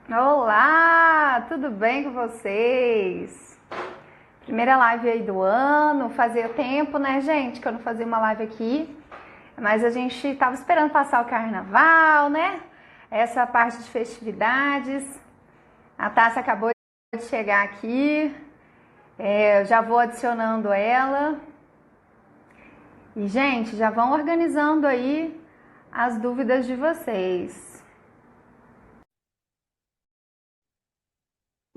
Olá, tudo bem com vocês? Primeira live aí do ano, fazia tempo, né, gente, que eu não fazia uma live aqui, mas a gente tava esperando passar o carnaval, né? Essa parte de festividades. A Tássia acabou de chegar aqui, eu já vou adicionando ela. E, gente, já vão organizando aí as dúvidas de vocês.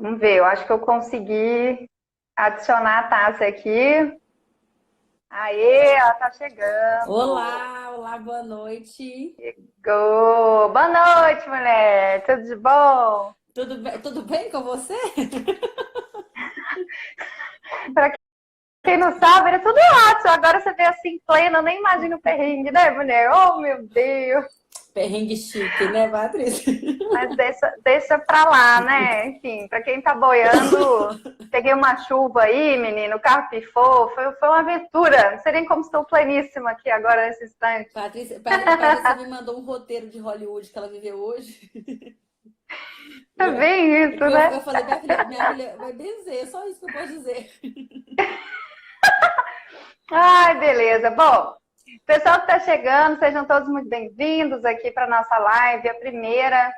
Vamos ver, eu acho que eu consegui adicionar a Tássia aqui. Aê, ela tá chegando. Olá, olá, boa noite. Chegou. Boa noite, mulher. Tudo de bom? Tudo bem com você? Pra quem não sabe, era tudo ótimo. Agora você vê assim, plena, eu nem imagino o perrengue, né, mulher? Oh, meu Deus. Perrengue chique, né, Patrícia? Mas deixa pra lá, né? Enfim, pra quem tá boiando, peguei uma chuva aí, menino, o carro pifou, foi uma aventura. Não sei nem como estou pleníssima aqui agora nesse instante. Patrícia me mandou um roteiro de Hollywood que ela viveu hoje. E É bem isso, eu né? falei, minha filha vai benzer, só isso que eu posso dizer. Ai, beleza. Bom, pessoal que está chegando, sejam todos muito bem-vindos aqui para nossa live, a primeira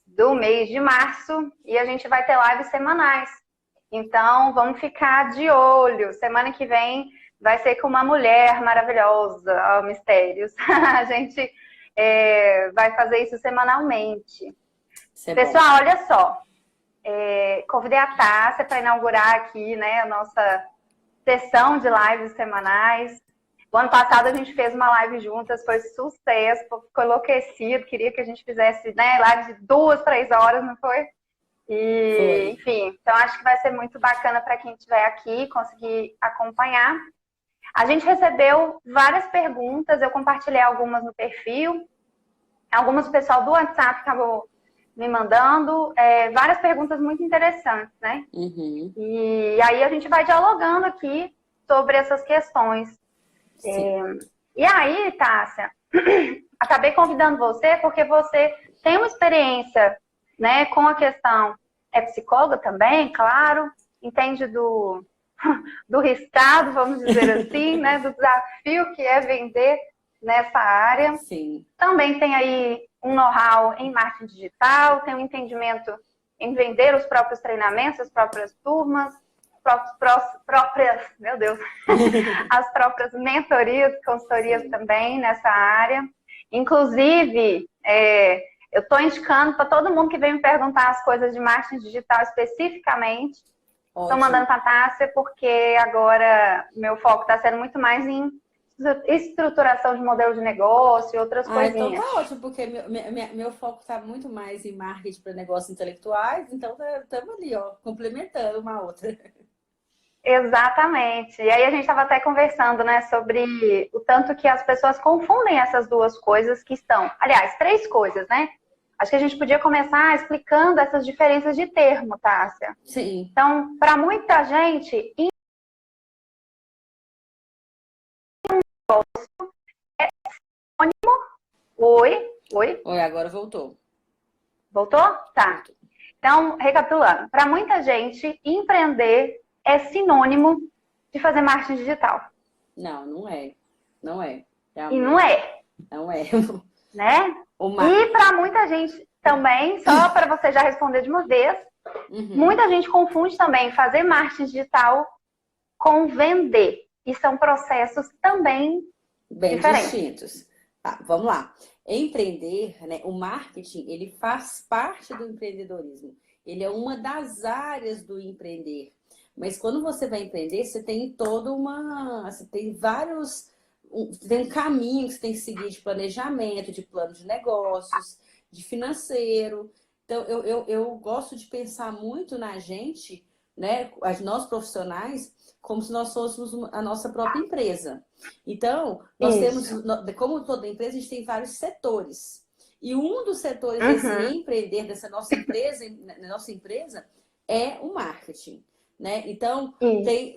do mês de março, e a gente vai ter lives semanais. Então, vamos ficar de olho. Semana que vem vai ser com uma mulher maravilhosa, ó, mistérios. A gente vai fazer isso semanalmente. Isso é bom. Pessoal, olha só, convidei a Tássia para inaugurar aqui, né, a nossa sessão de lives semanais. O ano passado a gente fez uma live juntas, foi sucesso, ficou enlouquecido, queria que a gente fizesse, né, live de 2, 3 horas, não foi? E, Foi. enfim, então acho que vai ser muito bacana para quem estiver aqui, conseguir acompanhar. A gente recebeu várias perguntas, eu compartilhei algumas no perfil, algumas o pessoal do WhatsApp acabou me mandando, várias perguntas muito interessantes, né? Uhum, E aí a gente vai dialogando aqui sobre essas questões. sim. E aí, Tássia, acabei convidando você porque você tem uma experiência, né, com a questão, é psicóloga também, claro, entende do riscado, vamos dizer assim, né, do desafio que é vender nessa área. Sim. Também tem aí um know-how em marketing digital, tem um entendimento em vender os próprios treinamentos, as próprias turmas, meu Deus, as próprias mentorias, consultorias Sim. também nessa área. Inclusive, eu estou indicando para todo mundo que vem me perguntar as coisas de marketing digital especificamente, estou mandando Ótimo. para a Tássia, porque agora meu foco está sendo muito mais em estruturação de modelo de negócio e outras Ah, então tá coisinhas. ótimo, porque meu foco está muito mais em marketing para negócios intelectuais, então estamos ali, ó, complementando uma outra. Exatamente. E aí a gente estava até conversando, né, sobre o tanto que as pessoas confundem essas duas coisas que estão, aliás, três coisas, né? Acho que a gente podia começar explicando essas diferenças de termo, Tássia. Sim. Então, para muita gente, oi, oi, Oi, agora voltou. voltou? Tá. Voltou. Então, recapitulando, para muita gente, empreender é sinônimo de fazer marketing digital. Não, não é. Não é. E não Realmente. é, Não é. né? Uma... E para muita gente também, só para você já responder de uma vez, Uhum. muita gente confunde também fazer marketing digital com vender. E são processos também Bem diferentes. distintos. Tá, vamos lá. Empreender, né? O marketing, ele faz parte do empreendedorismo. Ele é uma das áreas do empreender. Mas quando você vai empreender, você tem toda uma. Você tem vários. Tem um caminho que você tem que seguir de planejamento, de plano de negócios, de financeiro. Então, eu gosto de pensar muito na gente, né? Nós profissionais, como se nós fôssemos a nossa própria empresa. Então, nós temos, Isso. como toda empresa, a gente tem vários setores. E um dos setores desse Uhum. empreender, dessa nossa empresa é o marketing. Né? Então, Isso. tem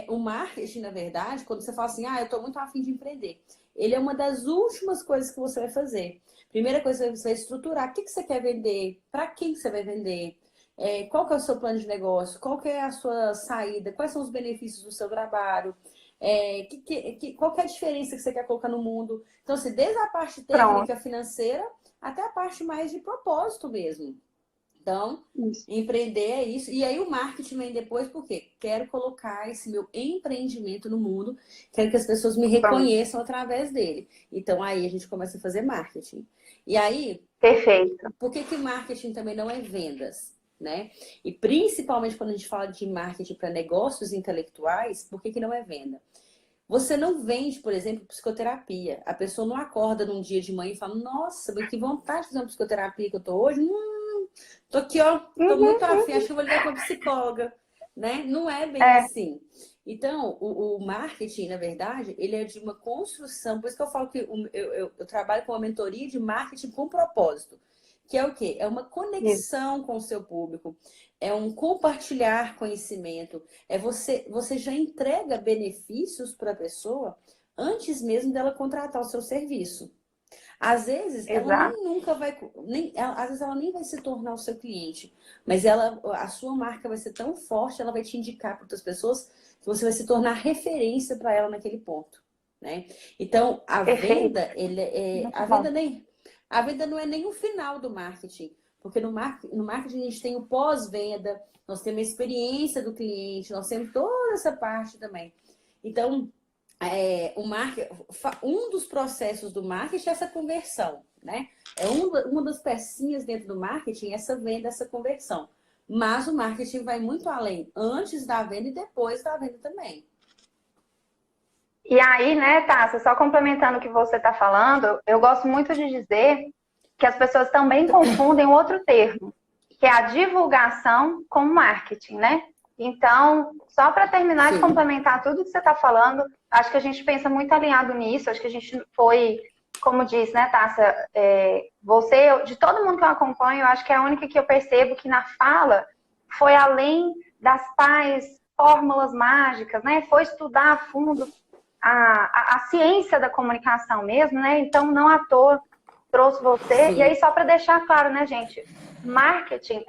o marketing, na verdade, quando você fala assim, eu estou muito afim de empreender. ele é uma das últimas coisas que você vai fazer. Primeira coisa, você vai estruturar o que você quer vender, para quem você vai vender, qual que é o seu plano de negócio, qual que é a sua saída, quais são os benefícios do seu trabalho, qual que é a diferença que você quer colocar no mundo. Então, assim, desde a parte Pronto. técnica, financeira, até a parte mais de propósito mesmo. Então, Isso. empreender é isso. E aí o marketing vem depois, porque quero colocar esse meu empreendimento no mundo, quero que as pessoas me Pronto. reconheçam através dele. Então, aí a gente começa a fazer marketing. E aí, Perfeito. por que marketing também não é vendas? Né? E principalmente quando a gente fala de marketing para negócios intelectuais, por que não é venda? Você não vende, por exemplo, psicoterapia. A pessoa não acorda num dia de manhã e fala, nossa, mas que vontade de fazer uma psicoterapia que eu tô hoje. Tô aqui, ó, tô muito afim, acho que eu vou ligar com uma psicóloga, né? Não é bem assim. Então, o marketing, na verdade, ele é de uma construção. Por isso que eu falo que eu trabalho com uma mentoria de marketing com propósito. Que é o quê? É uma conexão com o seu público, é um compartilhar conhecimento, é você já entrega benefícios para a pessoa antes mesmo dela contratar o seu serviço. Às vezes, ela Exato. nem nunca vai, às vezes ela nem vai se tornar o seu cliente, mas a sua marca vai ser tão forte, ela vai te indicar para outras pessoas que você vai se tornar referência para ela naquele ponto, né? Então, a Perfeito. venda, Muito bom. a venda não é nem o final do marketing, porque no marketing a gente tem o pós-venda, nós temos a experiência do cliente, nós temos toda essa parte também. Então, um dos processos do marketing é essa conversão, né? É uma das pecinhas dentro do marketing, essa venda, essa conversão. Mas o marketing vai muito além, antes da venda e depois da venda também. E aí, né, Tássia, só complementando o que você está falando, eu gosto muito de dizer que as pessoas também confundem outro termo, que é a divulgação com marketing, né? Então, só para terminar de complementar tudo que você está falando, acho que a gente pensa muito alinhado nisso, acho que a gente foi, como disse, né, Tássia, você, de todo mundo que eu acompanho, eu acho que é a única que eu percebo que na fala foi além das tais fórmulas mágicas, né? Foi estudar a fundo a ciência da comunicação mesmo, né? Então, não à toa trouxe você. Sim. E aí, só para deixar claro, né, gente? Marketing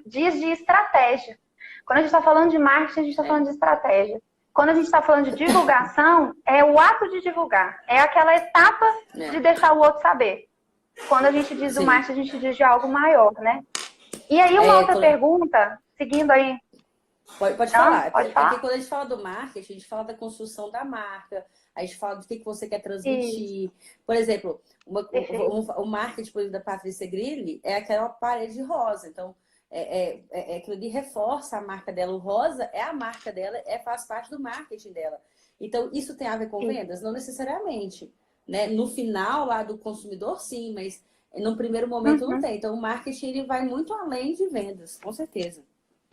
diz de estratégia. Quando a gente está falando de marketing, a gente está falando de estratégia. Quando a gente está falando de divulgação, é o ato de divulgar. É aquela etapa de deixar o outro saber. Quando a gente diz do marketing, a gente diz de algo maior, né? E aí, uma outra pergunta, seguindo aí. Pode falar. Pode falar. Porque quando a gente fala do marketing, a gente fala da construção da marca, a gente fala do que você quer transmitir. Isso. Por exemplo, o marketing, por exemplo, da Patrícia Grilli é aquela parede rosa. Então, aquilo ali reforça a marca dela. O rosa é a marca dela, faz parte do marketing dela. Então, isso tem a ver com vendas? Não necessariamente. Né? No final lá do consumidor, sim, mas no primeiro momento não tem. Então, o marketing ele vai muito além de vendas, com certeza.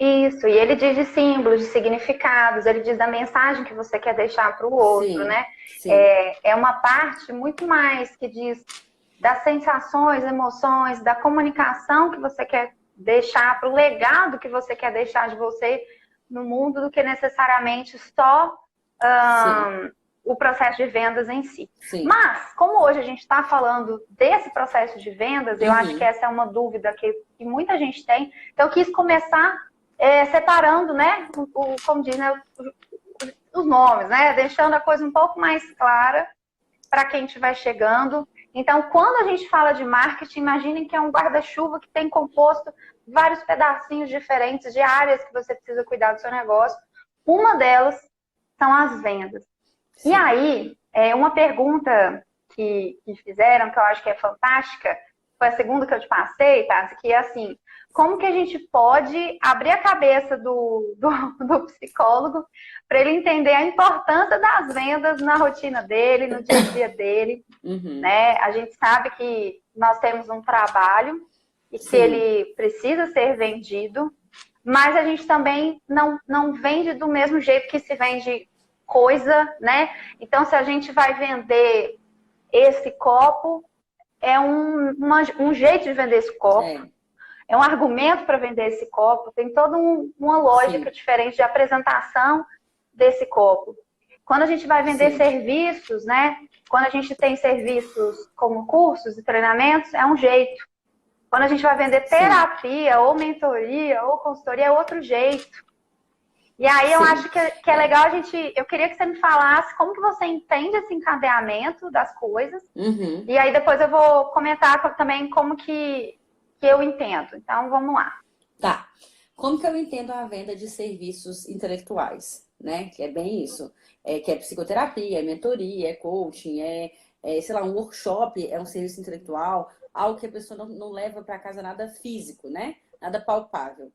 Isso, e ele diz de símbolos, de significados, ele diz da mensagem que você quer deixar para o outro, né? Sim. É uma parte muito mais que diz das sensações, emoções, da comunicação que você quer deixar, para o legado que você quer deixar de você no mundo, do que necessariamente só o processo de vendas em si. Sim. Mas, como hoje a gente está falando desse processo de vendas, eu acho que essa é uma dúvida que muita gente tem, então eu quis começar separando, né, como diz, né, os nomes, né, deixando a coisa um pouco mais clara para quem estiver chegando. Então, quando a gente fala de marketing, imaginem que é um guarda-chuva que tem composto vários pedacinhos diferentes de áreas que você precisa cuidar do seu negócio. Uma delas são as vendas. Sim. E aí, uma pergunta que fizeram, que eu acho que é fantástica, foi a segunda que eu te passei, tá? Que é assim, como que a gente pode abrir a cabeça do psicólogo para ele entender a importância das vendas na rotina dele, no dia a dia dele, né? A gente sabe que nós temos um trabalho e que ele precisa ser vendido, mas a gente também não vende do mesmo jeito que se vende coisa, né? Então, se a gente vai vender esse copo, é um jeito de vender esse copo. É um argumento para vender esse copo. Tem toda uma lógica diferente de apresentação desse copo. Quando a gente vai vender Sim. serviços, né? Quando a gente tem serviços como cursos e treinamentos, é um jeito. Quando a gente vai vender Sim. terapia, ou mentoria, ou consultoria, é outro jeito. E aí eu Sim. acho que é legal a gente. Eu queria que você me falasse como que você entende esse encadeamento das coisas. Uhum. E aí depois eu vou comentar também como que eu entendo. Então vamos lá. Tá. Como que eu entendo a venda de serviços intelectuais, né? Que é bem isso. Que é psicoterapia, é mentoria, é coaching, sei lá, um workshop, é um serviço intelectual, algo que a pessoa não leva para casa nada físico, né? Nada palpável.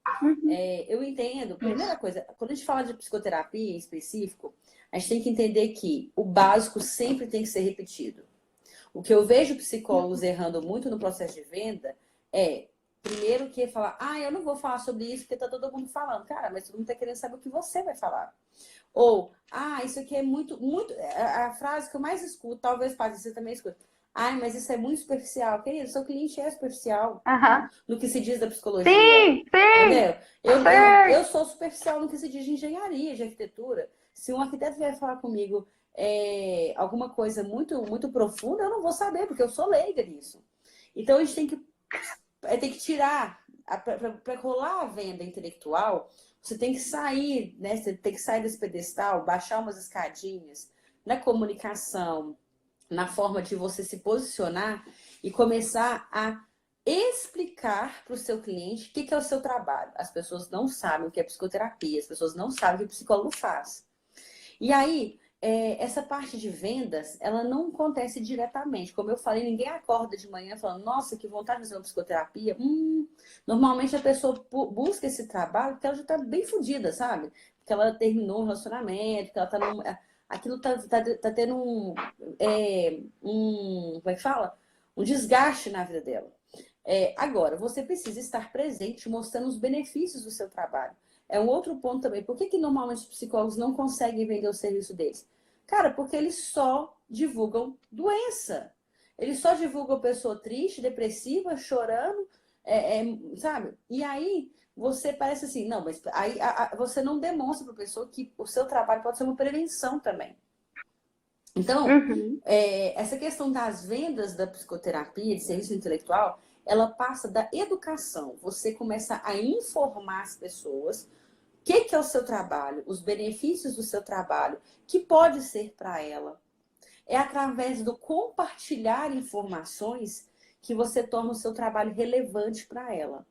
Eu entendo, primeira Isso. coisa, quando a gente fala de psicoterapia em específico, a gente tem que entender que o básico sempre tem que ser repetido. O que eu vejo psicólogos errando muito no processo de venda é, primeiro que falar, eu não vou falar sobre isso porque tá todo mundo falando. Cara, mas todo mundo tá querendo saber o que você vai falar. Ou, isso aqui é muito, muito. A frase que eu mais escuto, talvez você também escuta. Mas isso é muito superficial. Querido, seu cliente é superficial Aham. no que se diz da psicologia. Sim, sim, Entendeu? Eu sim. sou superficial no que se diz de engenharia, de arquitetura. Se um arquiteto vier falar comigo alguma coisa muito, muito profunda, eu não vou saber, porque eu sou leiga nisso. Então a gente tem que tirar, para rolar a venda intelectual, você tem que sair, né? Você tem que sair desse pedestal, baixar umas escadinhas na comunicação, na forma de você se posicionar e começar a explicar para o seu cliente o que é o seu trabalho. As pessoas não sabem o que é psicoterapia, as pessoas não sabem o que o psicólogo faz. E aí, essa parte de vendas, ela não acontece diretamente. Como eu falei, ninguém acorda de manhã falando, nossa, que vontade de fazer uma psicoterapia. Normalmente a pessoa busca esse trabalho porque ela já está bem fodida, sabe? Porque ela terminou um relacionamento, que ela tá num. Aquilo tá tendo como é que fala? Um desgaste na vida dela. Agora, você precisa estar presente mostrando os benefícios do seu trabalho. É um outro ponto também. Por que normalmente os psicólogos não conseguem vender o serviço deles? Cara, porque eles só divulgam doença. Eles só divulgam pessoa triste, depressiva, chorando, sabe? E aí você parece assim, não, mas aí você não demonstra para a pessoa que o seu trabalho pode ser uma prevenção também. Então, Uhum. essa questão das vendas da psicoterapia, de serviço intelectual, ela passa da educação. Você começa a informar as pessoas o que é o seu trabalho, os benefícios do seu trabalho, que pode ser para ela. É através do compartilhar informações que você torna o seu trabalho relevante para ela.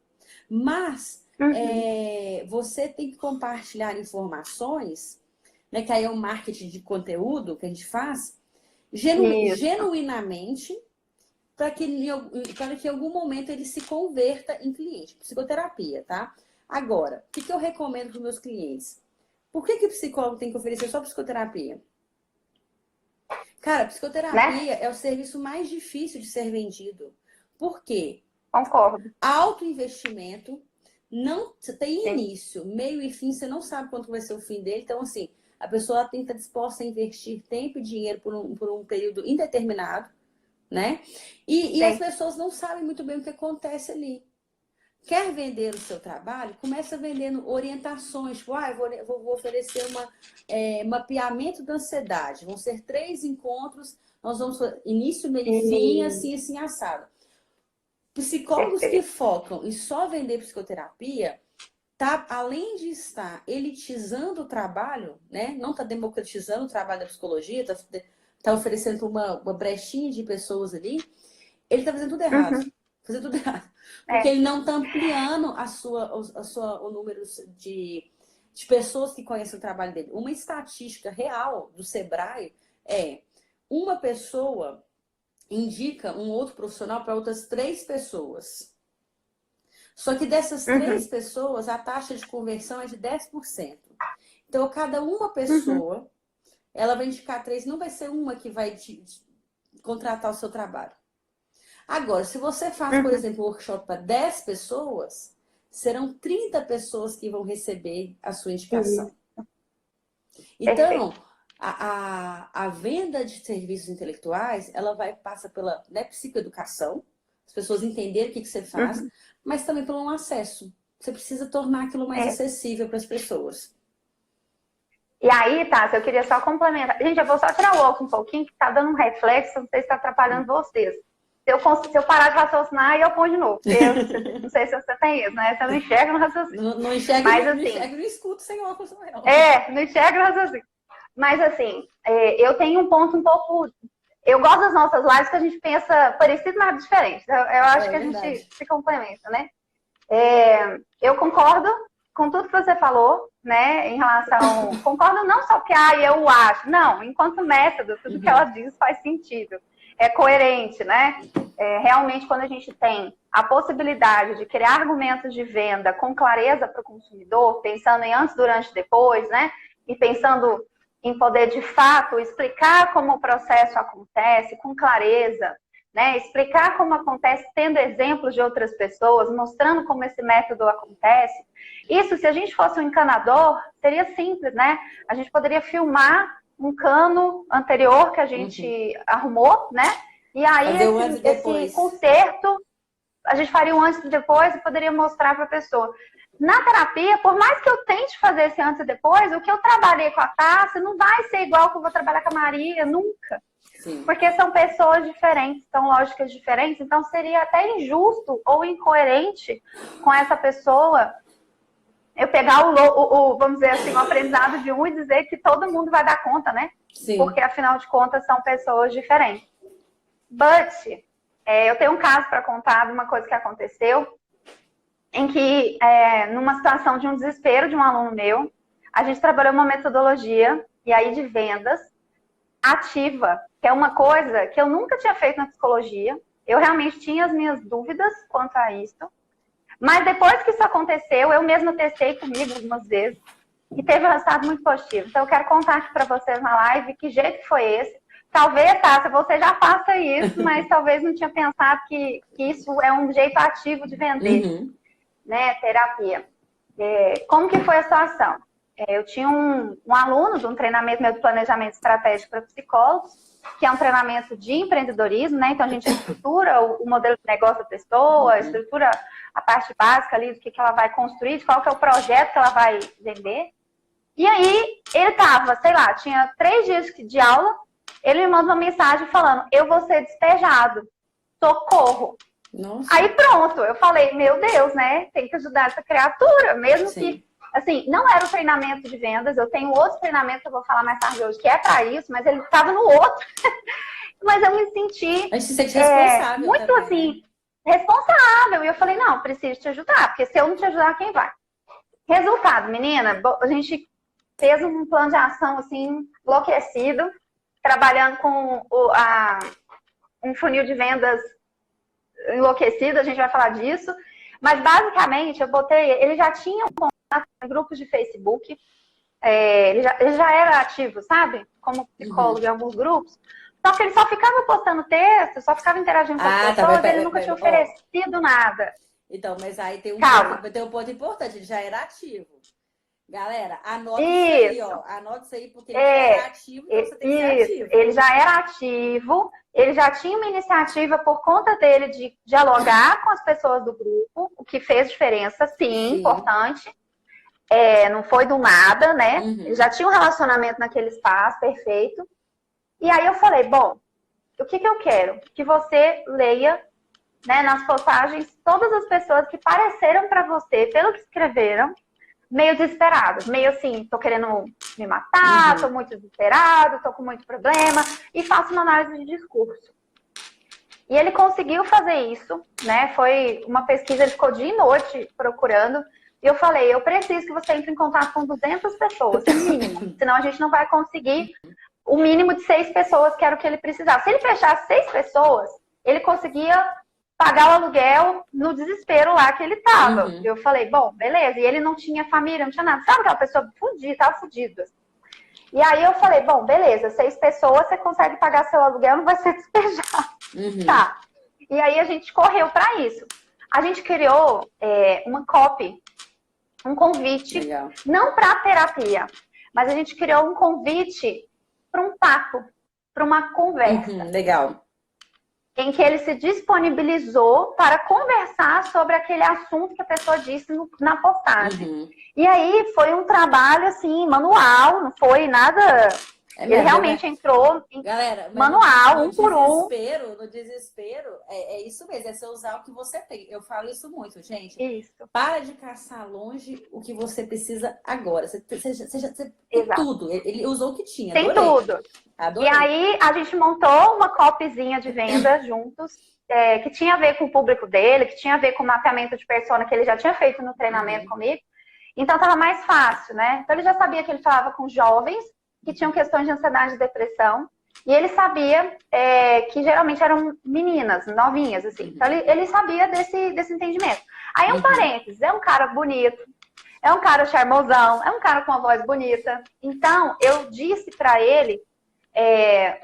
Mas Uhum. você tem que compartilhar informações, né, que aí é o marketing de conteúdo que a gente faz, Isso. genuinamente, para que em algum momento ele se converta em cliente. Psicoterapia, tá? Agora, o que eu recomendo para os meus clientes? Por que o psicólogo tem que oferecer só psicoterapia? Cara, Né? psicoterapia é o serviço mais difícil de ser vendido. Por quê? Concordo. Alto investimento, não tem Sim. início, meio e fim, você não sabe quanto vai ser o fim dele. Então, assim, a pessoa tem que estar disposta a investir tempo e dinheiro por um período indeterminado, né? E as Sim. pessoas não sabem muito bem o que acontece ali. Quer vender o seu trabalho? Começa vendendo orientações. Tipo, eu vou oferecer mapeamento da ansiedade. Vão ser 3 encontros. Nós vamos fazer início, meio e fim, assim, assim, assado. Psicólogos que Perfeito. focam em só vender psicoterapia, tá, além de estar elitizando o trabalho, né? Não está democratizando o trabalho da psicologia, tá oferecendo uma brechinha de pessoas ali. Ele está fazendo tudo errado. Uhum. Fazendo tudo errado. Porque É. ele não está ampliando o número de pessoas que conhecem o trabalho dele. Uma estatística real do Sebrae é uma pessoa indica um outro profissional para outras 3 pessoas. Só que dessas 3 Uhum. pessoas, a taxa de conversão é de 10%. Então, cada uma Uhum. pessoa, ela vai indicar 3, não vai ser uma que vai contratar o seu trabalho. Agora, se você faz, por Uhum. exemplo, um workshop para 10 pessoas, serão 30 pessoas que vão receber a sua indicação. Isso. Então, Perfeito. a venda de serviços intelectuais, ela passa pela, né, psicoeducação, as pessoas entenderem o que você faz, Uhum. mas também pelo um acesso. Você precisa tornar aquilo mais É. acessível para as pessoas. E aí, tá, eu queria só complementar. Gente, eu vou só tirar o óculos um pouquinho, que tá dando um reflexo, não sei se tá atrapalhando vocês. Se eu parar de raciocinar, eu ponho de novo. Não sei se você tem isso, né? Você não enxerga no raciocínio. Não enxerga, mas, assim, não enxerga, não escuto sem óculos, não. Não enxerga no raciocínio. Mas, assim, eu tenho um ponto um pouco... Eu gosto das nossas lives que a gente pensa parecido, mas diferente. Eu acho que a gente se complementa, né? Eu concordo com tudo que você falou, né? Em relação... Concordo não só porque eu acho. Não, enquanto método, tudo que ela diz faz sentido. É coerente, né? Realmente, quando a gente tem a possibilidade de criar argumentos de venda com clareza para o consumidor, pensando em antes, durante e depois, né? E pensando em poder, de fato, explicar como o processo acontece com clareza, né? Explicar como acontece tendo exemplos de outras pessoas, mostrando como esse método acontece. Isso, se a gente fosse um encanador, seria simples, né? A gente poderia filmar um cano anterior que a gente arrumou, né? E aí esse conserto, a gente faria um antes e depois e poderia mostrar para a pessoa. Na terapia, por mais que eu tente fazer esse antes e depois, o que eu trabalhei com a Tássia não vai ser igual que eu vou trabalhar com a Maria, nunca. Sim. Porque são pessoas diferentes, são lógicas diferentes, então seria até injusto ou incoerente com essa pessoa eu pegar vamos dizer assim, o aprendizado de um e dizer que todo mundo vai dar conta, né? Sim. Porque, afinal de contas, são pessoas diferentes. Eu tenho um caso para contar de uma coisa que aconteceu, em que, numa situação de um desespero de um aluno meu, a gente trabalhou uma metodologia, e aí de vendas, ativa, que é uma coisa que eu nunca tinha feito na psicologia. Eu realmente tinha as minhas dúvidas quanto a isso. Mas depois que isso aconteceu, eu mesma testei comigo algumas vezes e teve um resultado muito positivo. Então, eu quero contar aqui para vocês na live que jeito que foi esse. Talvez, Tássia, você já faça isso, mas talvez não tinha pensado que isso é um jeito ativo de vender, né? Terapia. Como que foi a situação? Eu tinha um aluno de um treinamento meu de planejamento estratégico para psicólogos, que é um treinamento de empreendedorismo, né? Então, a gente estrutura o modelo de negócio da pessoa, estrutura a parte básica ali do que ela vai construir, de qual que é o projeto que ela vai vender. E aí, ele tava, sei lá, tinha 3 dias de aula, ele me manda uma mensagem falando, eu vou ser despejado, socorro. Nossa. Aí pronto, eu falei, meu Deus, né? Tem que ajudar essa criatura, mesmo que... Assim, não era o treinamento de vendas, eu tenho outro treinamento que eu vou falar mais tarde hoje, que é para isso, mas ele estava no outro. Mas eu me senti... A gente se sente responsável muito também, assim, responsável. E eu falei, não, preciso te ajudar, porque se eu não te ajudar, quem vai? Resultado, menina, a gente fez um plano de ação, assim, enlouquecido, trabalhando com um funil de vendas enlouquecido, a gente vai falar disso. Mas, basicamente, eu botei... Ele já tinha um contato em grupos de Facebook. Ele já era ativo, sabe? Como psicólogo em alguns grupos. Só que ele só ficava postando texto, só ficava interagindo com as pessoas, ele nunca tinha oferecido nada. Então, mas aí tem um ponto importante, ele já era ativo. Galera, anota isso aí, ó. Anota isso aí, porque ele já era ativo, então você tem que ser ativo. Ele já era ativo, ele já tinha uma iniciativa por conta dele de dialogar com as pessoas do grupo, o que fez diferença, sim. Importante. Não foi do nada, né? Ele já tinha um relacionamento naquele espaço, perfeito. E aí eu falei, bom, o que eu quero? Que você leia, né, nas postagens todas as pessoas que pareceram para você, pelo que escreveram, meio desesperadas, meio assim, tô querendo me matar, tô muito desesperado, tô com muito problema, e faço uma análise de discurso. E ele conseguiu fazer isso, né? Foi uma pesquisa, ele ficou dia e noite procurando, e eu falei, eu preciso que você entre em contato com 200 pessoas, no mínimo, senão a gente não vai conseguir o mínimo de 6 pessoas, que era o que ele precisava. Se ele fechasse 6 pessoas, ele conseguia pagar o aluguel no desespero lá que ele tava. Eu falei, bom, beleza. E ele não tinha família, não tinha nada. Sabe aquela pessoa fudida, tava fudido. E aí eu falei, bom, beleza, 6 pessoas, você consegue pagar seu aluguel, não vai ser despejado. Tá. E aí a gente correu para isso. A gente criou uma copy, um convite, legal. Não para terapia, mas a gente criou um convite para um papo, para uma conversa. Legal. em que ele se disponibilizou para conversar sobre aquele assunto que a pessoa disse na postagem. Uhum. E aí foi um trabalho assim, manual, não foi nada. Ele realmente entrou em galera, manual, um por um. No desespero, é isso mesmo, é você usar o que você tem. Eu falo isso muito, gente. Isso. Para de caçar longe o que você precisa agora. Você tem tudo. Ele usou o que tinha. Tem Adorei. tudo. Adorei. E aí a gente montou uma copyzinha de venda juntos, que tinha a ver com o público dele, que tinha a ver com o mapeamento de persona que ele já tinha feito no treinamento comigo. Então estava mais fácil, né? Então ele já sabia que ele falava com jovens que tinham questões de ansiedade e depressão. E ele sabia que geralmente eram meninas, novinhas, assim. Então ele sabia desse entendimento. Aí um parênteses, é um cara bonito, é um cara charmosão, é um cara com uma voz bonita. Então eu disse para ele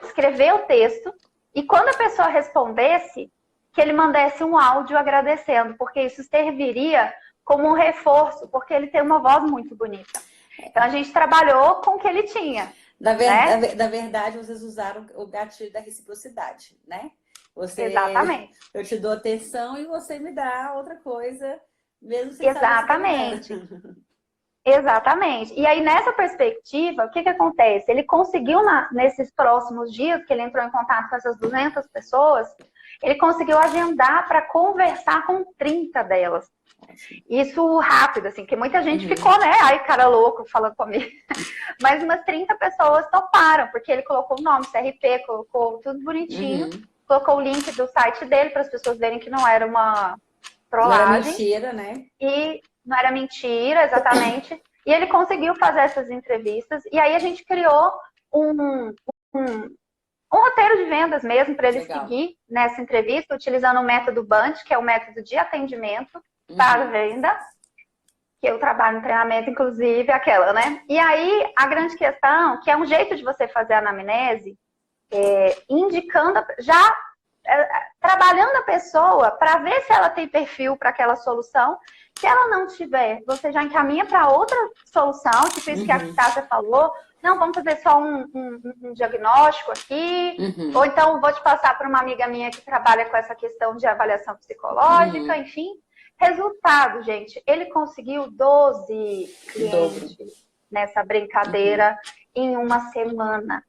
escrever o texto e quando a pessoa respondesse, que ele mandasse um áudio agradecendo, porque isso serviria como um reforço, porque ele tem uma voz muito bonita. Então, a gente trabalhou com o que ele tinha. Na verdade, vocês usaram o gatilho da reciprocidade, né? Exatamente. Eu te dou atenção e você me dá outra coisa, mesmo sem Exatamente. Exatamente. E aí, nessa perspectiva, o que acontece? Ele conseguiu, nesses próximos dias, que ele entrou em contato com essas 200 pessoas, ele conseguiu agendar para conversar com 30 delas. Isso rápido, assim, que muita gente ficou, né? Ai, cara louco, falando comigo. Mas umas 30 pessoas toparam, porque ele colocou o nome, CRP, colocou tudo bonitinho, colocou o link do site dele para as pessoas verem que não era uma trollagem. Não era mentira, né? E não era mentira, exatamente. E ele conseguiu fazer essas entrevistas. E aí a gente criou um roteiro de vendas mesmo para ele seguir nessa entrevista, utilizando o método BUNT, que é o método de atendimento para venda, que eu trabalho no treinamento, inclusive, aquela, né? E aí, a grande questão, que é um jeito de você fazer a anamnese, indicando, trabalhando a pessoa para ver se ela tem perfil para aquela solução. Se ela não tiver, você já encaminha para outra solução, tipo isso que a Tássia falou. Não, vamos fazer só um diagnóstico aqui. Ou então, vou te passar para uma amiga minha que trabalha com essa questão de avaliação psicológica, enfim. Resultado, gente, ele conseguiu 12 clientes nessa brincadeira em uma semana.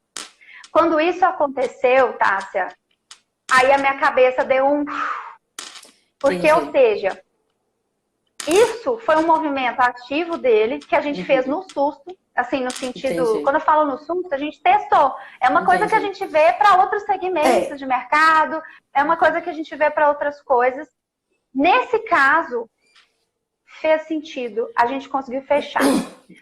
Quando isso aconteceu, Tássia, aí a minha cabeça deu um... Porque, ou seja, isso foi um movimento ativo dele, que a gente fez no susto, assim, no sentido... Quando eu falo no susto, a gente testou. É uma coisa que a gente vê para outros segmentos de mercado, é uma coisa que a gente vê para outras coisas. Nesse caso, fez sentido. A gente conseguiu fechar.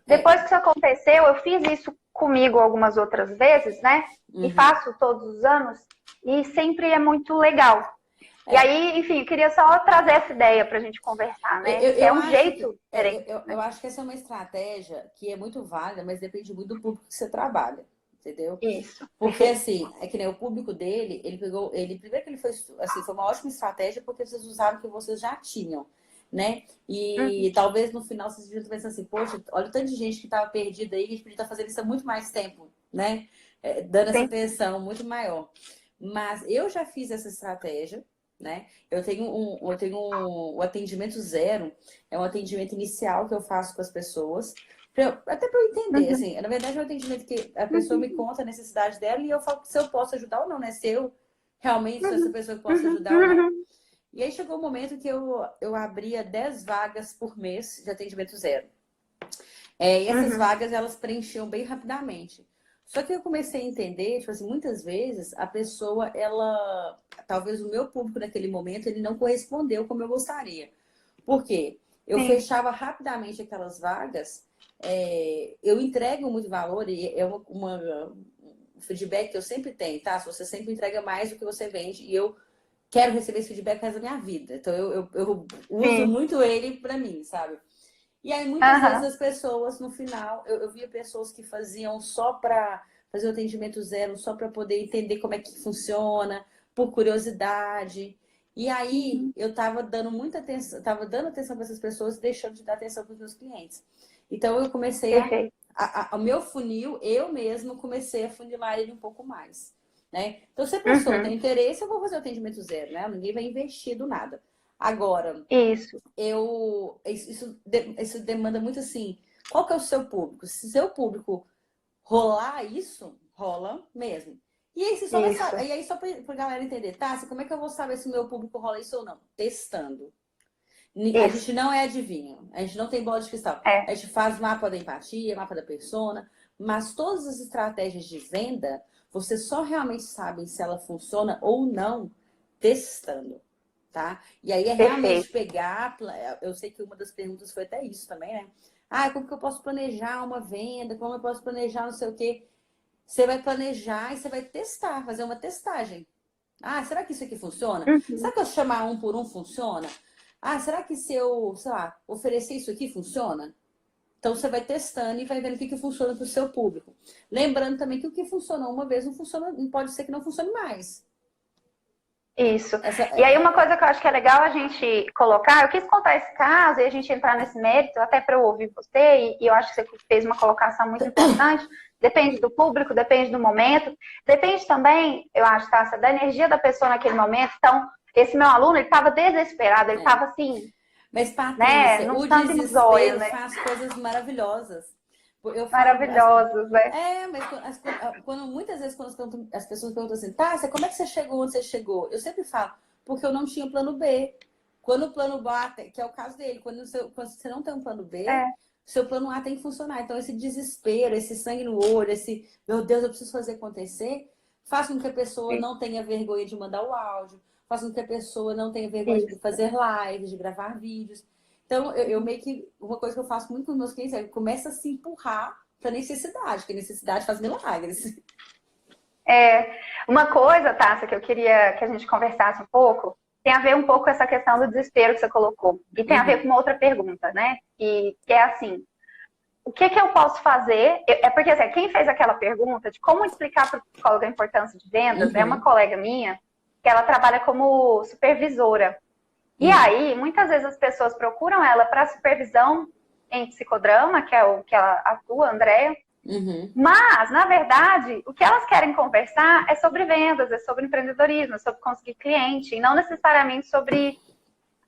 Depois que isso aconteceu, eu fiz isso comigo algumas outras vezes, né? E faço todos os anos. E sempre é muito legal. E aí, enfim, eu queria só trazer essa ideia pra gente conversar, né? É um jeito diferente. Eu acho que essa é uma estratégia que é muito válida, mas depende muito do público que você trabalha. Entendeu? Isso. Porque assim, é que nem o público dele, primeiro que ele foi, assim, foi uma ótima estratégia porque vocês usaram o que vocês já tinham, né? E talvez no final vocês estejam pensando assim, poxa, olha o tanto de gente que estava perdida aí, que a gente podia estar fazendo isso há muito mais tempo, né? Dando essa atenção muito maior. Mas eu já fiz essa estratégia, né? Eu tenho o atendimento zero, é um atendimento inicial que eu faço com as pessoas. Até para eu entender, assim, na verdade é um atendimento que a pessoa me conta a necessidade dela e eu falo se eu posso ajudar ou não, né? Se eu realmente sou essa pessoa que posso ajudar ou não. E aí chegou um momento que eu abria 10 vagas por mês de atendimento zero. E essas vagas, elas preenchiam bem rapidamente. Só que eu comecei a entender, tipo assim, muitas vezes a pessoa, talvez o meu público naquele momento, ele não correspondeu como eu gostaria. Por quê? Eu fechava rapidamente aquelas vagas. Eu entrego muito valor e é um feedback que eu sempre tenho, tá? Se você sempre entrega mais do que você vende e eu quero receber esse feedback resto da minha vida. Então eu uso muito ele pra mim, sabe? E aí muitas vezes as pessoas no final, eu via pessoas que faziam só pra fazer o atendimento zero, só pra poder entender como é que funciona, por curiosidade. E aí eu tava dando muita atenção, tava dando atenção para essas pessoas e deixando de dar atenção para os meus clientes. Então eu comecei o meu funil, eu mesmo comecei a funilar ele um pouco mais. né? Então, se a pessoa tem interesse, eu vou fazer o atendimento zero, né? Ninguém vai investir do nada. Agora, Isso. isso demanda muito assim, qual que é o seu público? Se o seu público rolar isso, rola mesmo. E aí você só vai saber, e aí só pra galera entender, tá? Como é que eu vou saber se o meu público rola isso ou não? Testando. A gente não é adivinho, a gente não tem bola de cristal. A gente faz mapa da empatia, mapa da persona, mas todas as estratégias de venda, você só realmente sabe se ela funciona ou não testando, tá? E aí é realmente pegar, eu sei que uma das perguntas foi até isso também, né? Ah, como que eu posso planejar uma venda? Como eu posso planejar não sei o quê? Você vai planejar e você vai testar, fazer uma testagem. Ah, será que isso aqui funciona? Será que eu chamar um por um funciona? Ah, será que se eu, sei lá, oferecer isso aqui funciona? Então você vai testando e vai vendo o que funciona para o seu público. Lembrando também que o que funcionou uma vez não funciona, pode ser que não funcione mais. Isso. E aí uma coisa que eu acho que é legal a gente colocar, eu quis contar esse caso e a gente entrar nesse mérito, até para eu ouvir você, e eu acho que você fez uma colocação muito importante. Depende do público, depende do momento, depende também, eu acho, Tássia, da energia da pessoa naquele momento. Então, esse meu aluno, ele estava desesperado, ele estava assim, mas, Patrícia, né, o desespero, né? Faz coisas maravilhosas. Maravilhosos, né? Mas quando muitas vezes quando as pessoas perguntam assim, Tássia, como é que você chegou onde você chegou? Eu sempre falo, porque eu não tinha plano B. Quando o plano B, que é o caso dele, quando você não tem um plano B, seu plano A tem que funcionar. Então, esse desespero, esse sangue no olho, esse, meu Deus, eu preciso fazer acontecer, faz com que a pessoa não tenha vergonha de mandar o áudio, faz com que a pessoa não tenha vergonha de fazer lives, de gravar vídeos. Então, eu meio que, uma coisa que eu faço muito com os meus clientes é começa a se empurrar para necessidade, porque necessidade faz milagres. Uma coisa, Tássia, que eu queria que a gente conversasse um pouco, tem a ver um pouco com essa questão do desespero que você colocou. E tem a ver com uma outra pergunta, né? Que é assim, o que eu posso fazer? É porque assim, quem fez aquela pergunta de como explicar para o psicólogo a importância de vendas é uma colega minha, que ela trabalha como supervisora. E aí, muitas vezes as pessoas procuram ela para supervisão em psicodrama, que é o que ela atua, Andréia. Mas, na verdade, o que elas querem conversar é sobre vendas, é sobre empreendedorismo, é sobre conseguir cliente, e não necessariamente sobre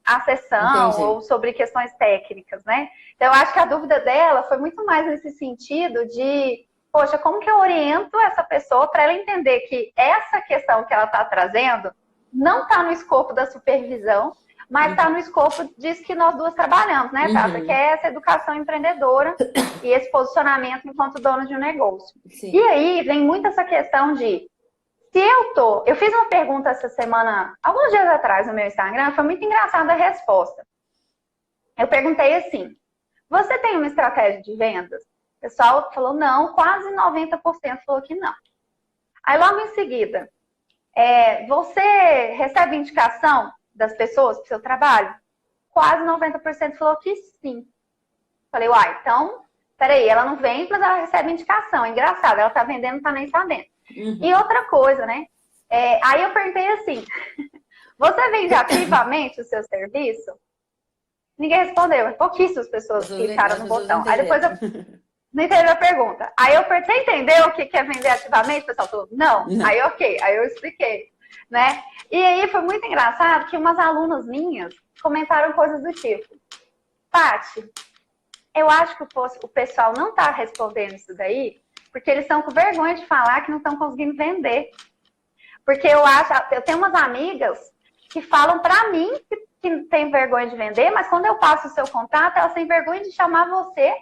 a sessão ou sobre questões técnicas, né? Então, eu acho que a dúvida dela foi muito mais nesse sentido de, poxa, como que eu oriento essa pessoa para ela entender que essa questão que ela está trazendo não está no escopo da supervisão, mas está no escopo disso que nós duas trabalhamos, né, Tata? Que é essa educação empreendedora e esse posicionamento enquanto dono de um negócio. E aí vem muito essa questão de, se eu fiz uma pergunta essa semana, alguns dias atrás no meu Instagram, foi muito engraçada a resposta. Eu perguntei assim, você tem uma estratégia de vendas? O pessoal falou não, quase 90% falou que não. Aí logo em seguida, você recebe indicação das pessoas para o seu trabalho? Quase 90% falou que sim. Falei, uai, então, peraí, ela não vende, mas ela recebe indicação. É engraçado, ela tá vendendo, não tá nem sabendo. E outra coisa, né? Aí eu perguntei assim, você vende ativamente o seu serviço? Ninguém respondeu, pouquíssimas pessoas clicaram no botão. Aí depois eu não entendi a pergunta. Aí eu perguntei, você entendeu o que é vender ativamente? O pessoal falou, não. Aí ok, aí eu expliquei, né? E aí foi muito engraçado que umas alunas minhas comentaram coisas do tipo, Paty, eu acho que o pessoal não está respondendo isso daí porque eles estão com vergonha de falar que não estão conseguindo vender. Porque eu tenho umas amigas que falam para mim que tem vergonha de vender, mas quando eu passo o seu contato, elas têm vergonha de chamar você,